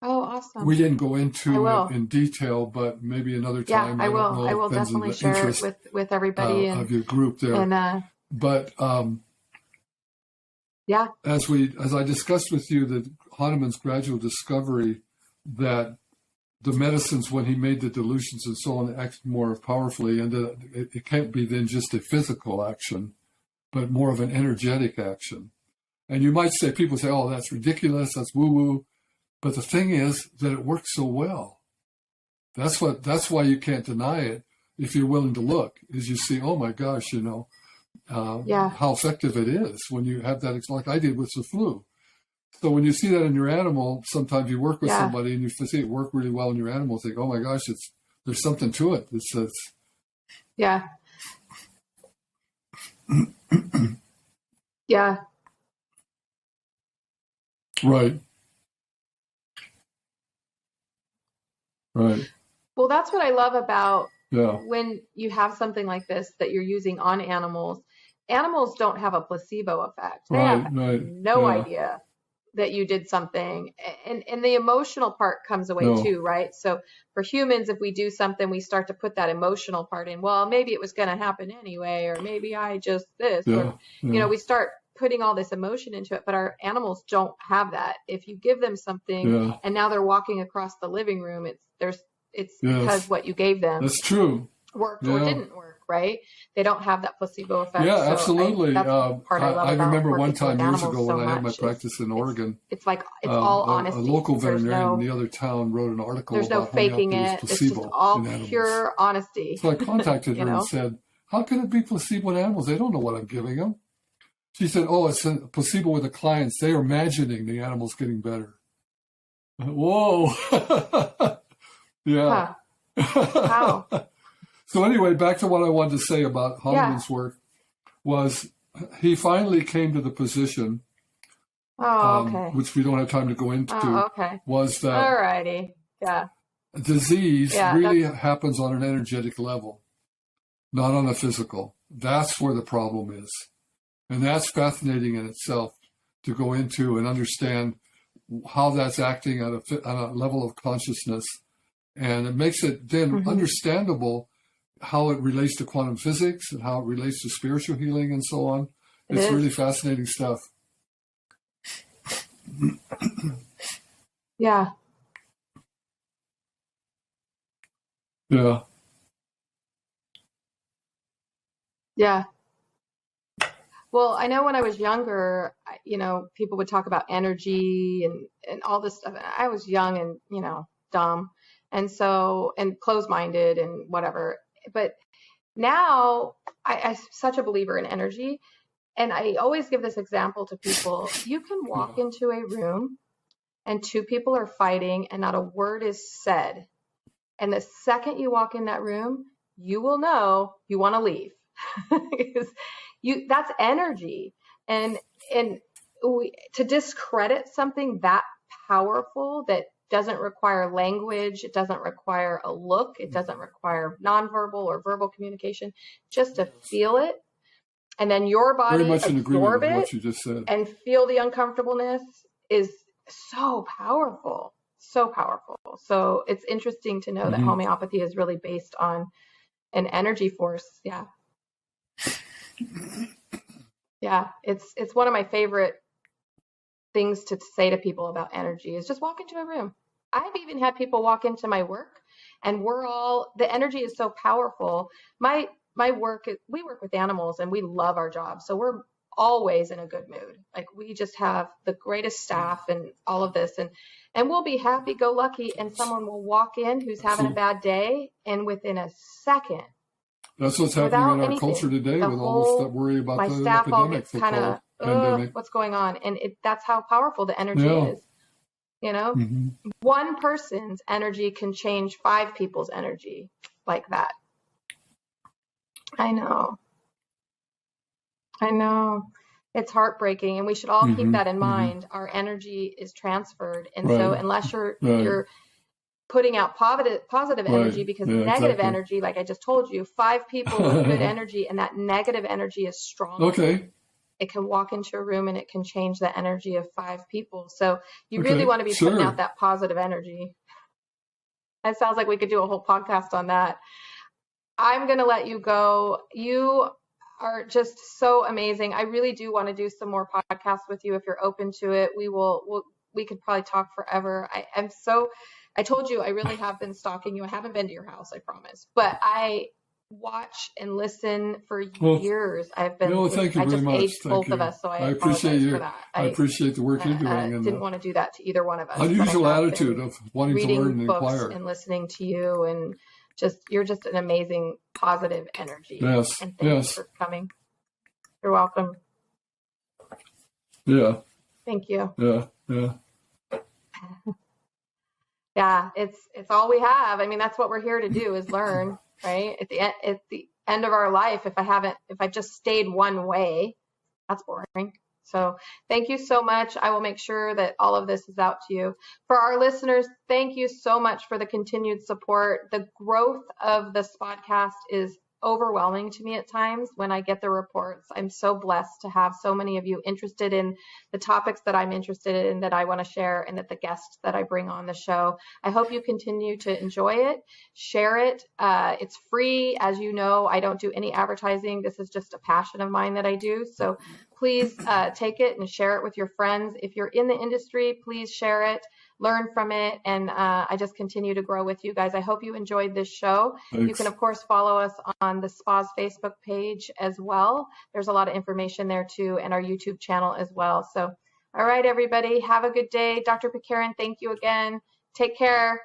S1: Awesome.
S2: We didn't go into it in detail, but maybe another time.
S1: Yeah, I will. I will definitely share it with everybody
S2: of your group there.
S1: And,
S2: but as I discussed with you, that Hahnemann's gradual discovery that the medicines, when he made the dilutions and so on, act more powerfully, and that it can't be then just a physical action, but more of an energetic action. And you might say, people say, "Oh, that's ridiculous. That's woo-woo." But the thing is that it works so well. That's why you can't deny it if you're willing to look. Is you see, oh my gosh, how effective it is when you have that, like I did with the flu. So when you see that in your animal, sometimes you work with somebody and you see it work really well in your animal. Think, oh my gosh, there's something to it.
S1: Yeah. Yeah.
S2: Right. Right.
S1: Well, that's what I love about when you have something like this that you're using on animals. Animals don't have a placebo effect. They have no idea that you did something. And the emotional part comes away too, right? So for humans, if we do something, we start to put that emotional part in. Well, maybe it was going to happen anyway, or maybe I just this. Or, we start putting all this emotion into it, but our animals don't have that. If you give them something and now they're walking across the living room, it's because what you gave them worked or didn't work, right? They don't have that placebo effect.
S2: Yeah, absolutely.
S1: That's the part I love.
S2: I remember one time years ago when I had my practice in Oregon.
S1: It's like it's all honesty.
S2: A local veterinarian in the other town wrote an article about
S1: no faking it. It's just all pure honesty.
S2: So I contacted her and said, "How can it be placebo in animals? They don't know what I'm giving them." She said, "Oh, it's a placebo with the clients. They are imagining the animal's getting better." Whoa. Yeah.
S1: Wow.
S2: So anyway, back to what I wanted to say about Hahnemann's work was he finally came to the position, which we don't have time to go into, was that
S1: alrighty. Yeah.
S2: Disease really happens on an energetic level, not on a physical. That's where the problem is. And that's fascinating in itself to go into and understand how that's acting on a level of consciousness. And it makes it then understandable how it relates to quantum physics and how it relates to spiritual healing and so on. It's really fascinating stuff.
S1: Yeah.
S2: Yeah.
S1: Yeah. Well, I know when I was younger, people would talk about energy and all this stuff. I was young and, dumb. And so, and closed-minded and whatever. But now I'm such a believer in energy. And I always give this example to people. You can walk into a room and two people are fighting and not a word is said. And the second you walk in that room, you will know you want to leave. Because that's energy. And to discredit something that powerful, that doesn't require language, it doesn't require a look, it doesn't require nonverbal or verbal communication, just to feel it, and then your body
S2: very much in agreement
S1: absorb
S2: with
S1: it
S2: what you just said,
S1: and feel the uncomfortableness is so powerful, so powerful. So it's interesting to know that homeopathy is really based on an energy force. Yeah. Yeah, it's one of my favorite things to say to people about energy is just walk into a room. I've even had people walk into my work and the energy is so powerful. My work, we work with animals and we love our job. So we're always in a good mood. Like we just have the greatest staff and all of this, and we'll be happy go lucky and someone will walk in who's having a bad day, and within a second,
S2: that's what's happening in our culture today with all this worry about the
S1: staff all
S2: epidemic,
S1: gets kind of what's going on, and that's how powerful the energy is. You know, one person's energy can change 5 people's energy like that. I know. It's heartbreaking, and we should all keep that in mind. Our energy is transferred, and so unless you're putting out positive energy, because negative energy, like I just told you, 5 people with good energy, and that negative energy is strong.
S2: Okay.
S1: It can walk into a room and it can change the energy of 5 people. So you really want to be putting out that positive energy. It sounds like we could do a whole podcast on that. I'm going to let you go. You are just so amazing. I really do want to do some more podcasts with you if you're open to it. We could probably talk forever. I told you I really have been stalking you. I haven't been to your house, I promise. But I watch and listen for years. I've been.
S2: Thank you very much.
S1: Aged both of us, so I
S2: appreciate you.
S1: for that.
S2: I appreciate the work you're doing.
S1: I didn't want to do that to either one of us.
S2: Unusual attitude of wanting to learn and inquire.
S1: And listening to you, and you're just an amazing, positive energy.
S2: Yes.
S1: And thanks for coming. You're welcome.
S2: Yeah.
S1: Thank you.
S2: Yeah.
S1: Yeah, it's all we have. I mean, that's what we're here to do, is learn, right? At the end of our life, if I just stayed one way, that's boring. So thank you so much. I will make sure that all of this is out to you. For our listeners, thank you so much for the continued support. The growth of the Spawdcast is overwhelming to me at times when I get the reports. I'm so blessed to have so many of you interested in the topics that I'm interested in, that I want to share, and that the guests that I bring on the show. I hope you continue to enjoy it, share it. It's free. As you know, I don't do any advertising. This is just a passion of mine that I do. So please take it and share it with your friends. If you're in the industry, please share it. Learn from it, and I just continue to grow with you guys. I hope you enjoyed this show. Thanks. You can, of course, follow us on the SPA's Facebook page as well. There's a lot of information there, too, and our YouTube channel as well. So, all right, everybody, have a good day. Dr. Pitcairn, thank you again. Take care.